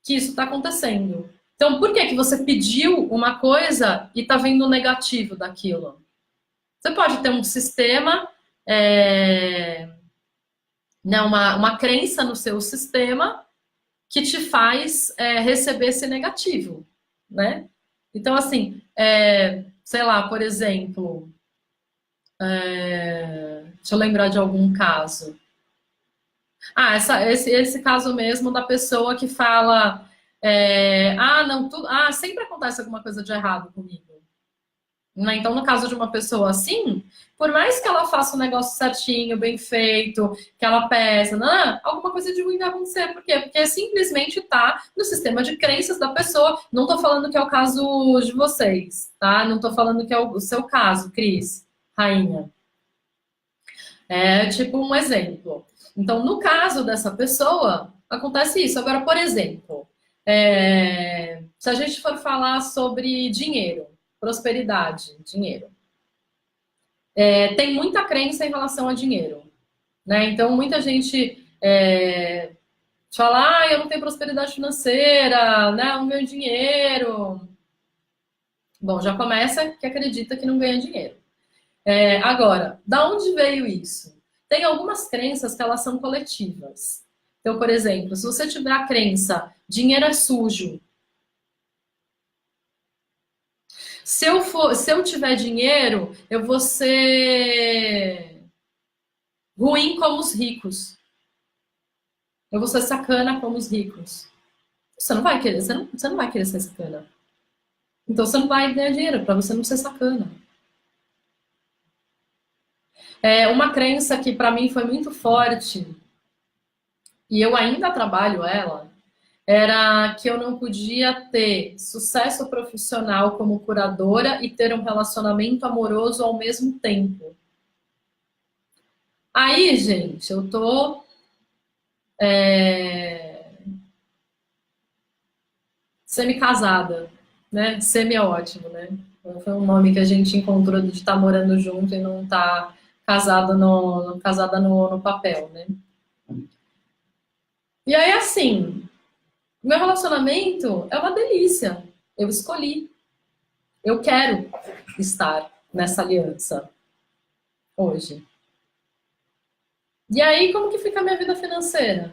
isso está acontecendo. Então, por que você pediu uma coisa e está vendo o negativo daquilo? Você pode ter um sistema, né, uma crença no seu sistema que te faz receber esse negativo, né? Então, assim, sei lá, por exemplo, deixa eu lembrar de algum caso. Ah, esse caso mesmo da pessoa que fala, não, sempre acontece alguma coisa de errado comigo. Né? Então, no caso de uma pessoa assim, por mais que ela faça o negócio certinho, bem feito, que ela peça, alguma coisa de ruim vai acontecer. Por quê? Porque simplesmente tá no sistema de crenças da pessoa. Não tô falando que é o caso de vocês, tá? Não tô falando que é o seu caso, Cris, rainha. É tipo um exemplo. Então, no caso dessa pessoa, acontece isso. Agora, por exemplo, se a gente for falar sobre dinheiro, prosperidade, dinheiro. Tem muita crença em relação a dinheiro. Né? Então, muita gente fala, eu não tenho prosperidade financeira, né? Eu não ganho dinheiro. Bom, já começa que acredita que não ganha dinheiro. Agora, da onde veio isso? Tem algumas crenças que elas são coletivas. Então, por exemplo, se você tiver a crença, dinheiro é sujo. Se eu tiver dinheiro, eu vou ser ruim como os ricos. Eu vou ser sacana como os ricos. Você não vai querer, você não vai querer ser sacana. Então você não vai ganhar dinheiro para você não ser sacana. Uma crença que para mim foi muito forte e eu ainda trabalho ela, era que eu não podia ter sucesso profissional como curadora e ter um relacionamento amoroso ao mesmo tempo. Aí, gente, eu tô semi-casada, né? Semi é ótimo, né? Foi um nome que a gente encontrou de estar morando junto e não estar casada no papel, né? E aí, assim, meu relacionamento é uma delícia. Eu escolhi. Eu quero estar nessa aliança hoje. E aí, como que fica a minha vida financeira?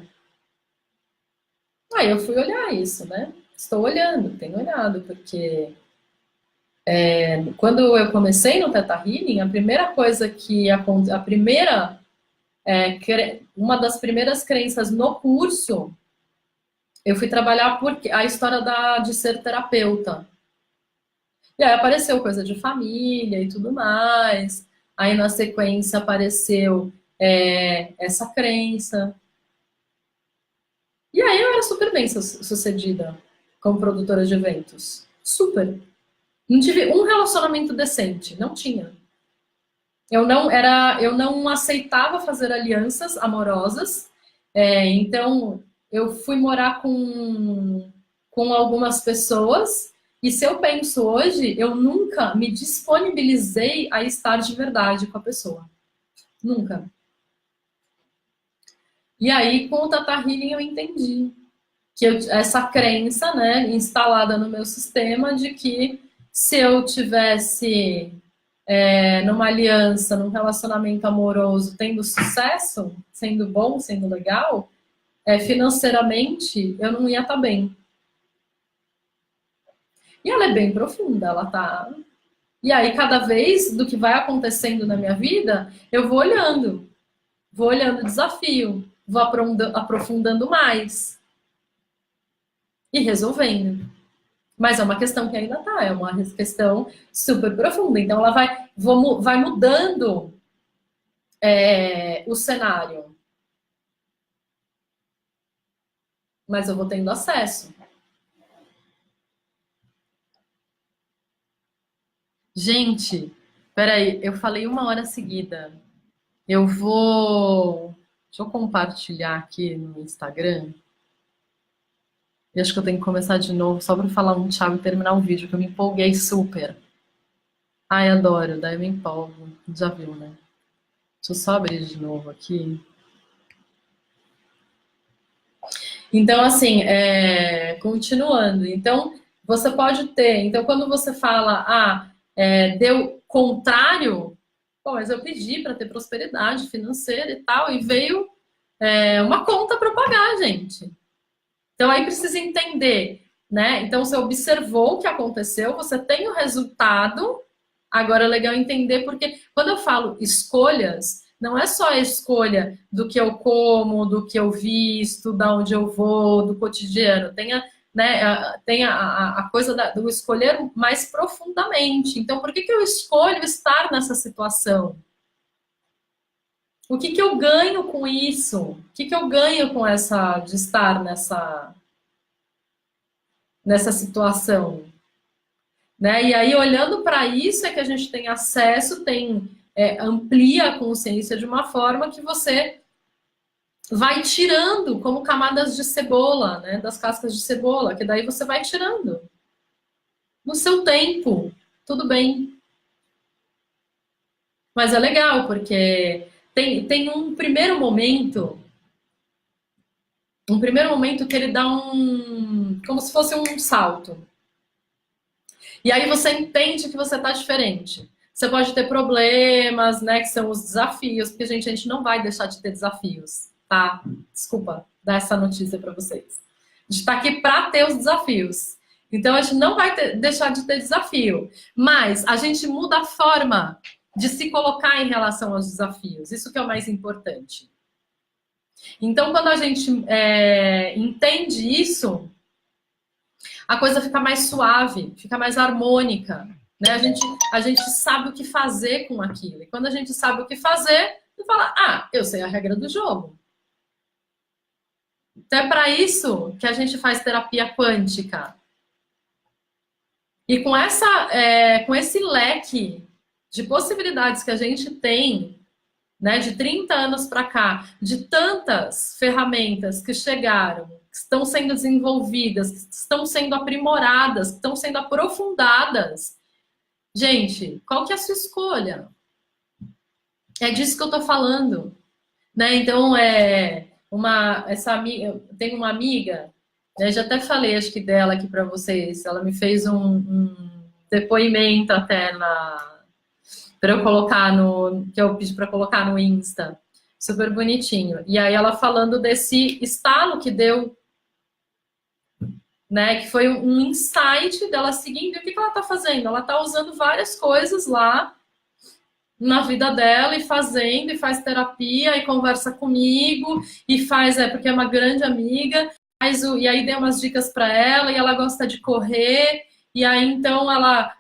Aí eu fui olhar isso, né? Estou olhando, tenho olhado, porque quando eu comecei no Theta Healing, a primeira coisa que uma das primeiras crenças no curso, eu fui trabalhar a história de ser terapeuta. E aí apareceu coisa de família e tudo mais. Aí na sequência apareceu essa crença. E aí eu era super bem sucedida como produtora de eventos. Super. Não tive um relacionamento decente. Não tinha. Eu não aceitava fazer alianças amorosas. Então eu fui morar com algumas pessoas. E se eu penso hoje, eu nunca me disponibilizei a estar de verdade com a pessoa. Nunca. E aí, com o Theta Healing, eu entendi que essa crença, né, instalada no meu sistema de que se eu tivesse numa aliança, num relacionamento amoroso, tendo sucesso, sendo bom, sendo legal, financeiramente, eu não ia estar bem. E ela é bem profunda, ela tá... E aí, cada vez do que vai acontecendo na minha vida, eu vou olhando o desafio, vou aprofundando mais e resolvendo. Mas é uma questão que ainda tá, é uma questão super profunda. Então ela vai mudando o cenário, mas eu vou tendo acesso. Gente, peraí, eu falei 1 hora seguida. Eu vou. Deixa eu compartilhar aqui no Instagram. E acho que eu tenho que começar de novo só para falar um tchau e terminar o vídeo, que eu me empolguei super. Ai, adoro, daí eu me empolgo. Já viu, né? Deixa eu só abrir de novo aqui. Então, assim, continuando. Então, você pode ter. Então, quando você fala, deu contrário, pô, mas eu pedi para ter prosperidade financeira e tal, e veio uma conta para pagar, gente. Então, aí precisa entender, né? Então, você observou o que aconteceu, você tem o resultado. Agora é legal entender, porque quando eu falo escolhas, não é só a escolha do que eu como, do que eu visto, da onde eu vou, do cotidiano. Tem a coisa do escolher mais profundamente. Então, por que eu escolho estar nessa situação? O que eu ganho com isso? O que eu ganho com de estar nessa situação? Né? E aí, olhando para isso, é que a gente tem acesso, amplia a consciência de uma forma que você vai tirando como camadas de cebola, né? Das cascas de cebola, que daí você vai tirando. No seu tempo, tudo bem. Mas é legal, porque tem um primeiro momento que ele dá como se fosse um salto. E aí você entende que você está diferente. Você pode ter problemas, né? Que são os desafios, porque, gente, a gente não vai deixar de ter desafios, tá? Desculpa dar essa notícia para vocês. A gente está aqui para ter os desafios. Então a gente não vai deixar de ter desafio. Mas a gente muda a forma de se colocar em relação aos desafios. Isso que é o mais importante. Então, quando a gente entende isso, a coisa fica mais suave, fica mais harmônica. Né? A gente sabe o que fazer com aquilo. E quando a gente sabe o que fazer, você fala, eu sei a regra do jogo. Então é para isso que a gente faz terapia quântica. E com esse leque de possibilidades que a gente tem, né, de 30 anos para cá, de tantas ferramentas que chegaram, que estão sendo desenvolvidas, que estão sendo aprimoradas, que estão sendo aprofundadas. Gente, qual que é a sua escolha? É disso que eu tô falando, né? Então, eu tenho uma amiga, né, já até falei, acho que dela aqui para vocês, ela me fez um depoimento até para eu colocar que eu pedi para colocar no Insta, super bonitinho. E aí ela falando desse estalo que deu, né? Que foi um insight dela seguindo. E o que ela tá fazendo? Ela tá usando várias coisas lá na vida dela e fazendo, e faz terapia, e conversa comigo, e faz, porque é uma grande amiga, e aí dei umas dicas para ela, e ela gosta de correr, e aí então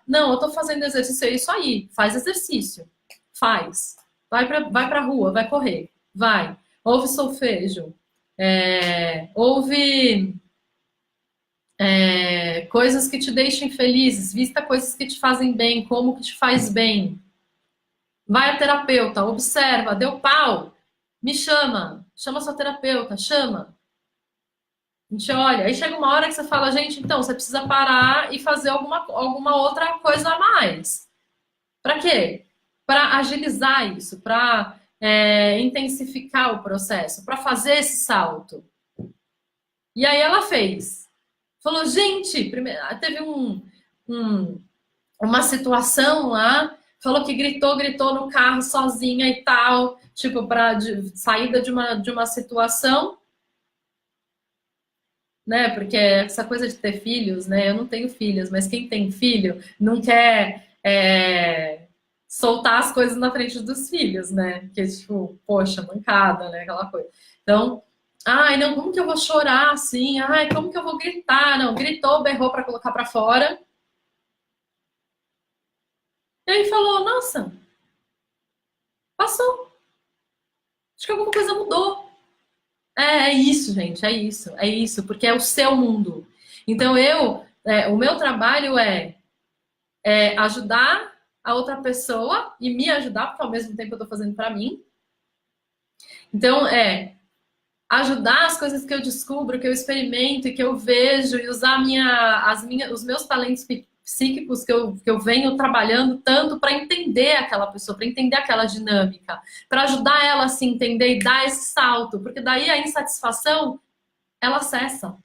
não, eu tô fazendo exercício, é isso aí, faz exercício, faz, vai pra rua, vai correr, vai, ouve solfejo, ouve coisas que te deixem felizes, vista coisas que te fazem bem, como que te faz bem. Vai a terapeuta, observa, deu pau, me chama sua terapeuta, chama. A gente olha, aí chega uma hora que você fala, gente, então, você precisa parar e fazer alguma outra coisa a mais. Para quê? Para agilizar isso, para intensificar o processo, para fazer esse salto. E aí ela fez. Falou, gente, teve uma situação lá, falou que gritou no carro sozinha e tal, tipo, saída de uma situação, né? Porque essa coisa de ter filhos, né? Eu não tenho filhos, mas quem tem filho não quer soltar as coisas na frente dos filhos, né? Porque, tipo, poxa, mancada, né? Aquela coisa. Então, ai, não, como que eu vou chorar assim? Ai, como que eu vou gritar? Não, gritou, berrou para colocar para fora. E aí falou, nossa, passou. porque alguma coisa mudou. É isso, gente, é isso, porque é o seu mundo. Então o meu trabalho é ajudar a outra pessoa e me ajudar, porque ao mesmo tempo eu tô fazendo para mim. Então ajudar as coisas que eu descubro, que eu experimento e que eu vejo e usar os meus talentos psíquicos que eu venho trabalhando tanto para entender aquela pessoa, para entender aquela dinâmica, para ajudar ela a se entender e dar esse salto, porque daí a insatisfação ela cessa.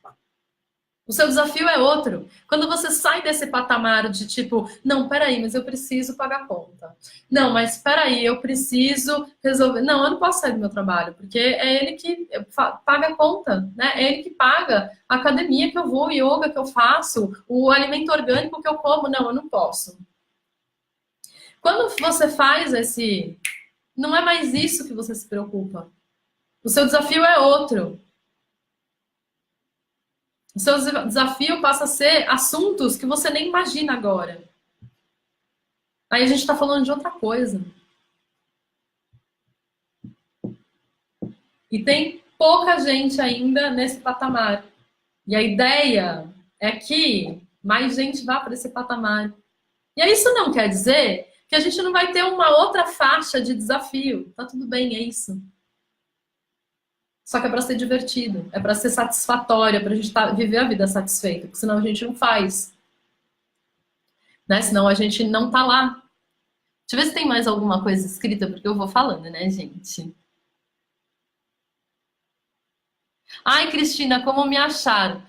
O seu desafio é outro. Quando você sai desse patamar de tipo, não, peraí, mas eu preciso pagar conta. Não, mas peraí, eu preciso resolver. Não, eu não posso sair do meu trabalho, porque é ele que paga a conta, né? É ele que paga a academia que eu vou, o yoga que eu faço, o alimento orgânico que eu como. Não, eu não posso. Quando você faz esse. Não é mais isso que você se preocupa. O seu desafio é outro. O seu desafio passa a ser assuntos que você nem imagina agora. Aí a gente está falando de outra coisa. E tem pouca gente ainda nesse patamar. E a ideia é que mais gente vá para esse patamar. E aí isso não quer dizer que a gente não vai ter uma outra faixa de desafio. Tá tudo bem, é isso. Só que é para ser divertido, é para ser satisfatório, é para a gente viver a vida satisfeita, porque senão a gente não faz. Né? Senão a gente não tá lá. Deixa eu ver se tem mais alguma coisa escrita, porque eu vou falando, né, gente? Ai, Cristina, como me achar?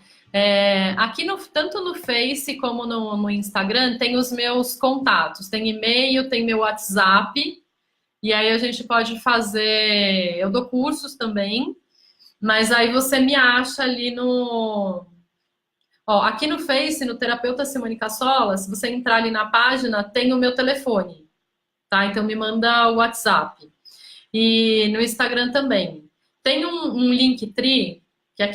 Aqui tanto no Face como no Instagram tem os meus contatos. Tem e-mail, tem meu WhatsApp. E aí a gente pode fazer... Eu dou cursos também. Mas aí você me acha ali no... Ó, aqui no Face, no Terapeuta Simone Cassola, se você entrar ali na página, tem o meu telefone, tá? Então me manda o WhatsApp. E no Instagram também. Tem um Linktree, que é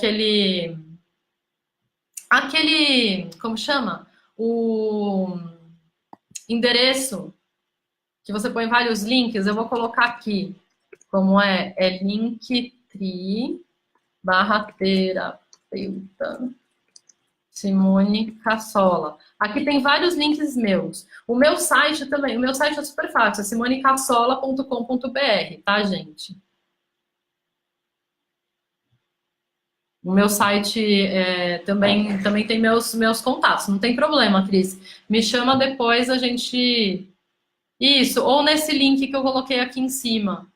como chama? O endereço, que você põe vários links, eu vou colocar aqui, como é Linktree/terapeuta Simone Cassola. Aqui tem vários links meus. O meu site também, o meu site é super fácil, é simonecassola.com.br, tá, gente? O meu site também tem meus contatos, não tem problema, Cris. Me chama depois, a gente... Isso, ou nesse link que eu coloquei aqui em cima.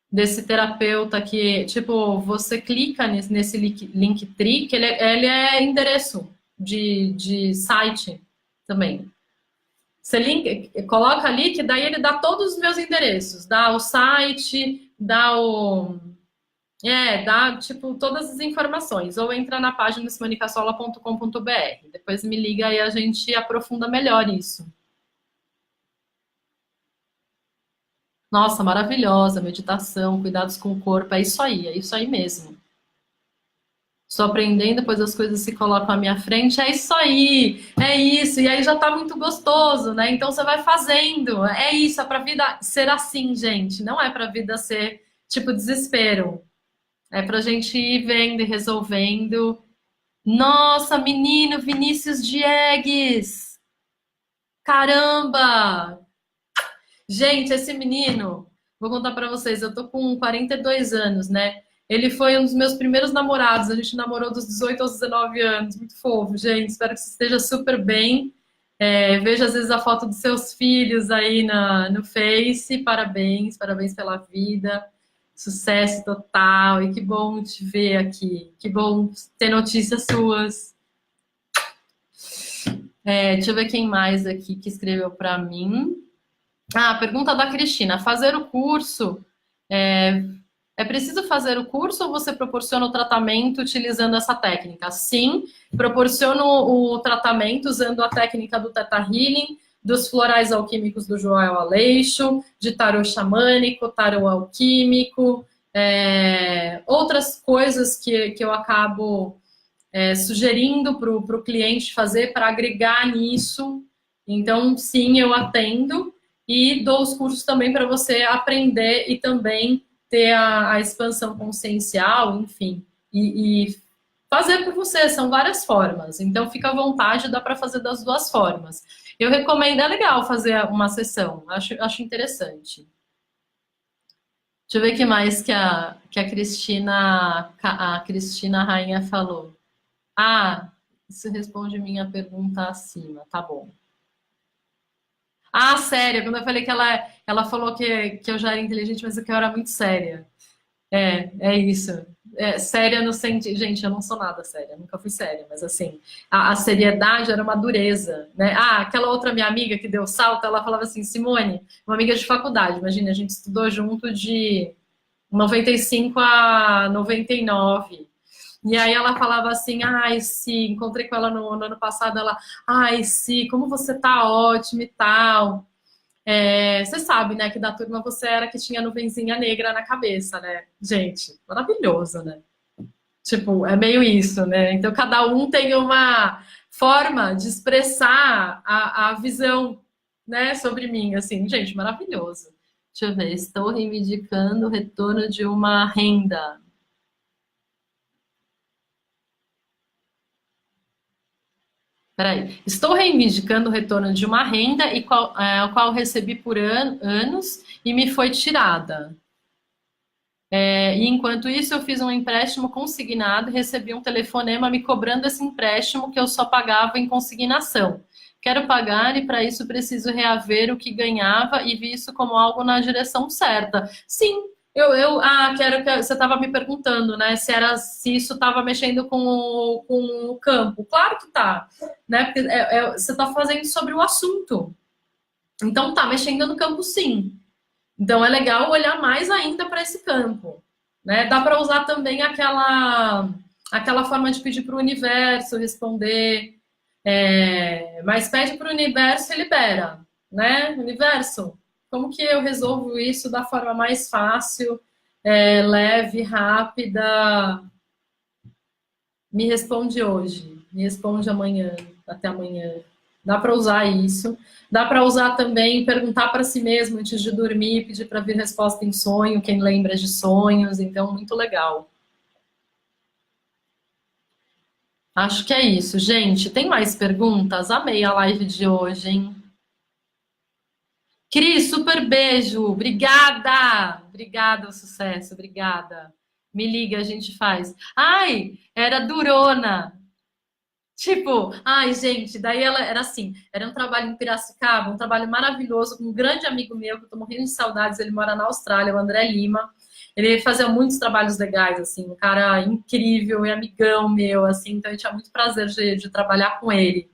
Desse terapeuta que, tipo, você clica nesse Linktree, que ele é endereço de site também. Você coloca ali, que daí ele dá todos os meus endereços. Dá o site, dá tipo, todas as informações. Ou entra na página simonecassola.com.br. Depois me liga e a gente aprofunda melhor isso. Nossa, maravilhosa, meditação, cuidados com o corpo, é isso aí mesmo. Estou aprendendo, depois as coisas se colocam à minha frente, é isso aí, é isso, e aí já tá muito gostoso, né? Então você vai fazendo, é isso, é pra vida ser assim, gente, não é pra vida ser tipo desespero, é pra gente ir vendo e resolvendo. Nossa, menino Vinícius Diegues, caramba! Gente, esse menino, vou contar pra vocês, eu tô com 42 anos, né? Ele foi um dos meus primeiros namorados, a gente namorou dos 18 aos 19 anos, muito fofo, gente, espero que você esteja super bem. Vejo às vezes a foto dos seus filhos aí no Face, parabéns pela vida, sucesso total, e que bom te ver aqui, que bom ter notícias suas. Deixa eu ver quem mais aqui que escreveu pra mim. Pergunta da Cristina. Fazer o curso, é preciso fazer o curso ou você proporciona o tratamento utilizando essa técnica? Sim, proporciono o tratamento usando a técnica do Theta Healing, dos florais alquímicos do Joel Aleixo, de tarô xamânico, tarô alquímico, outras coisas que eu acabo sugerindo para o cliente fazer para agregar nisso. Então, sim, eu atendo. E dou os cursos também para você aprender e também ter a expansão consciencial, enfim, e fazer por você. São várias formas. Então, fica à vontade, dá para fazer das duas formas. Eu recomendo, é legal fazer uma sessão, acho interessante. Deixa eu ver o que mais a Cristina Rainha falou. Ah, isso responde minha pergunta acima, tá bom. Ah, séria, quando eu falei que ela falou que eu já era inteligente, mas que eu era muito séria. É isso. É, séria no sentido. Gente, eu não sou nada séria, nunca fui séria, mas assim, a seriedade era uma dureza, né? Ah, aquela outra minha amiga que deu salto, ela falava assim, Simone, uma amiga de faculdade, imagina, a gente estudou junto de 95 a 99. E aí ela falava assim, ai, Si, encontrei com ela no ano passado, ela, ai, Si, como você tá ótima e tal. É, você sabe, né, que da turma você era que tinha nuvenzinha negra na cabeça, né? Gente, maravilhoso, né? Tipo, é meio isso, né? Então cada um tem uma forma de expressar a visão, né, sobre mim, assim, gente, maravilhoso. Deixa eu ver, estou reivindicando o retorno de uma renda. Peraí. Estou reivindicando o retorno de uma renda a qual recebi por anos e me foi tirada. E enquanto isso, eu fiz um empréstimo consignado e recebi um telefonema me cobrando esse empréstimo que eu só pagava em consignação. Quero pagar e para isso preciso reaver o que ganhava e vi isso como algo na direção certa. Sim, você estava me perguntando, né, se isso estava mexendo com o campo. Claro que tá, né? Porque você está fazendo sobre o assunto. Então tá mexendo no campo, sim. Então é legal olhar mais ainda para esse campo, né? Dá para usar também aquela forma de pedir para o universo responder, mas pede para o universo e libera, né? Universo, como que eu resolvo isso da forma mais fácil, leve, rápida? Me responde hoje, me responde amanhã, até amanhã. Dá para usar isso. Dá para usar também perguntar para si mesmo antes de dormir, pedir para vir resposta em sonho, quem lembra de sonhos. Então, muito legal. Acho que é isso, gente. Tem mais perguntas? Amei a live de hoje, hein? Cris, super beijo. Obrigada. Obrigada, sucesso. Obrigada. Me liga, a gente faz. Ai, era Durona. Tipo, ai, gente, daí ela era assim, era um trabalho em Piracicaba, um trabalho maravilhoso, com um grande amigo meu, que eu tô morrendo de saudades, ele mora na Austrália, o André Lima. Ele fazia muitos trabalhos legais, assim, um cara incrível e amigão meu, assim, então eu tinha muito prazer de trabalhar com ele.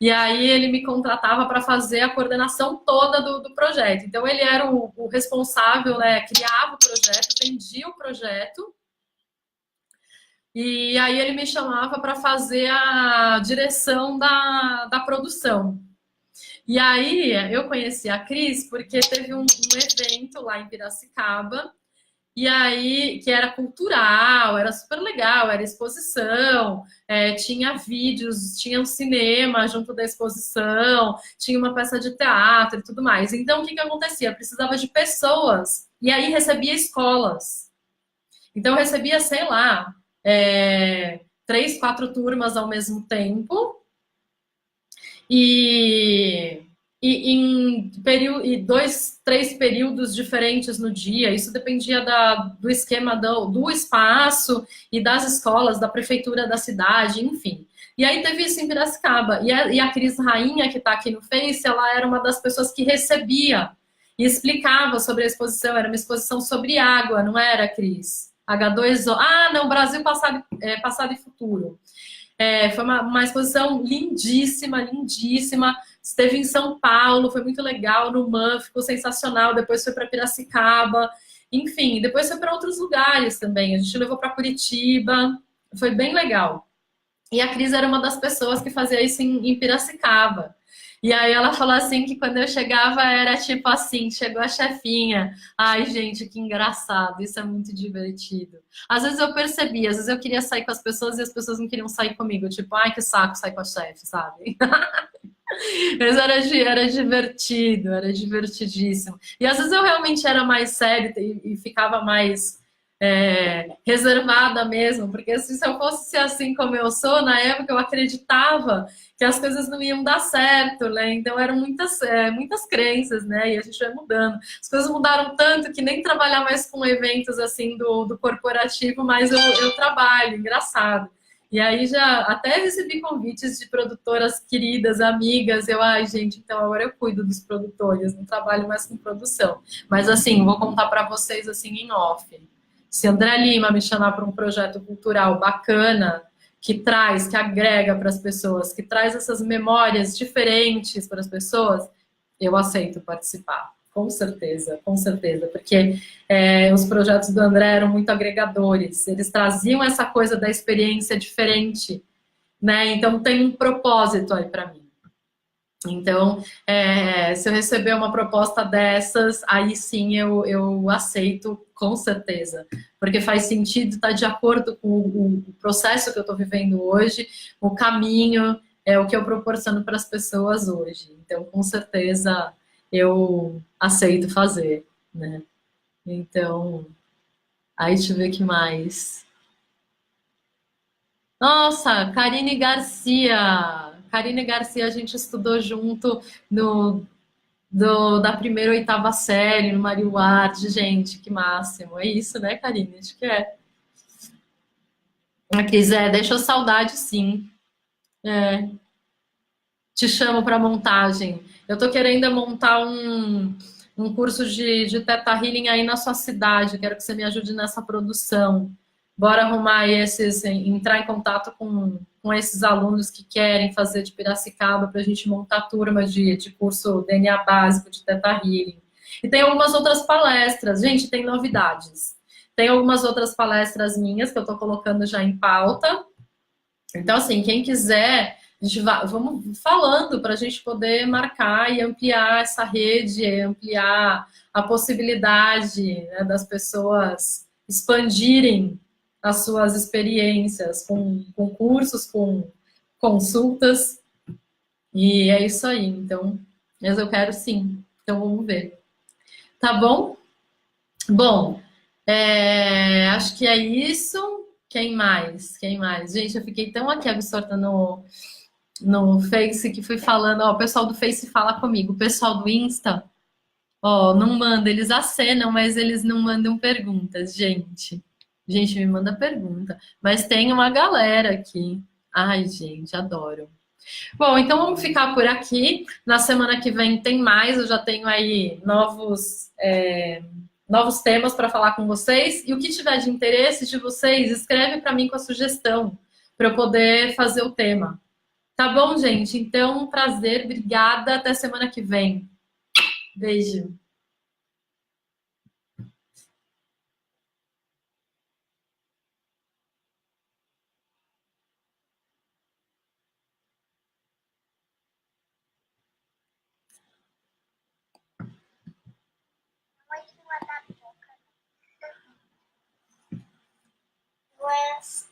E aí ele me contratava para fazer a coordenação toda do projeto. Então ele era o responsável, né, criava o projeto, vendia o projeto, e aí ele me chamava para fazer a direção da produção. E aí eu conheci a Cris porque teve um evento lá em Piracicaba, e aí que era cultural, era super legal, era exposição, tinha vídeos, tinha um cinema junto da exposição, tinha uma peça de teatro e tudo mais. Então o que acontecia? Precisava de pessoas, e aí recebia escolas. Então eu recebia, sei lá, 3, 4 turmas ao mesmo tempo e, e 2, 3 períodos diferentes no dia. Isso dependia do esquema do espaço e das escolas, da prefeitura da cidade, enfim. E aí teve isso em Piracicaba. E a Cris Rainha, que está aqui no Face, ela era uma das pessoas que recebia e explicava sobre a exposição. Era uma exposição sobre água, não era, Cris? H2O. Ah, não, Brasil passado e futuro. Foi uma exposição lindíssima, lindíssima. Esteve em São Paulo, foi muito legal, no MAN, ficou sensacional. Depois foi para Piracicaba, enfim, depois foi para outros lugares também. A gente levou para Curitiba, foi bem legal. E a Cris era uma das pessoas que fazia isso em Piracicaba. E aí ela falou assim que quando eu chegava era tipo assim, chegou a chefinha. Ai, gente, que engraçado, isso é muito divertido. Às vezes eu percebia, às vezes eu queria sair com as pessoas e as pessoas não queriam sair comigo. Tipo, ai, que saco sair com a chefe, sabe? Mas era divertido, era divertidíssimo. E às vezes eu realmente era mais séria e ficava mais reservada mesmo, porque se eu fosse ser assim como eu sou, na época eu acreditava que as coisas não iam dar certo, né? Então eram muitas crenças, né? E a gente vai mudando. As coisas mudaram tanto que nem trabalhar mais com eventos assim do corporativo, mas eu trabalho, engraçado. E aí já até recebi convites de produtoras queridas, amigas. Ai, gente, então agora eu cuido dos produtores, não trabalho mais com produção. Mas assim, vou contar para vocês assim em off. Se André Lima me chamar para um projeto cultural bacana, que traz, que agrega para as pessoas, que traz essas memórias diferentes para as pessoas, eu aceito participar. Com certeza, porque os projetos do André eram muito agregadores, eles traziam essa coisa da experiência diferente, né? Então tem um propósito aí para mim. Então, se eu receber uma proposta dessas, aí sim eu aceito com certeza, porque faz sentido, está de acordo com o processo que eu estou vivendo hoje, o caminho, é o que eu proporciono para as pessoas hoje. Então, com certeza, eu aceito fazer, né? Então, aí deixa eu ver o que mais. Nossa, Karine Garcia. Karine Garcia, a gente estudou junto no da primeira ou oitava série, no Mario Ward, gente, que máximo. É isso, né, Karine? Acho que é. A Cris, deixou saudade, sim. É, te chamo para montagem. Eu tô querendo montar um curso de Theta Healing aí na sua cidade. Quero que você me ajude nessa produção. Bora arrumar entrar em contato com esses alunos que querem fazer de Piracicaba para a gente montar turmas de curso DNA básico de Theta Healing. E tem algumas outras palestras. Gente, tem novidades. Tem algumas outras palestras minhas que eu estou colocando já em pauta. Então, assim, quem quiser, vamos falando para a gente poder marcar e ampliar essa rede, ampliar a possibilidade, né, das pessoas expandirem as suas experiências com cursos, com consultas. E é isso aí. Então, mas eu quero sim. Então, vamos ver. Tá bom? Bom, acho que é isso. Quem mais? Quem mais? Gente, eu fiquei tão aqui absorta no Face que fui falando, ó, o pessoal do Face fala comigo, o pessoal do Insta, ó, não manda, eles acenam, mas eles não mandam perguntas, gente. Gente, me manda pergunta. Mas tem uma galera aqui. Ai, gente, adoro. Bom, então vamos ficar por aqui. Na semana que vem tem mais, eu já tenho aí novos temas para falar com vocês. E o que tiver de interesse de vocês, escreve para mim com a sugestão, para eu poder fazer o tema. Tá bom, gente? Então, um prazer, obrigada. Até semana que vem. Beijo. Was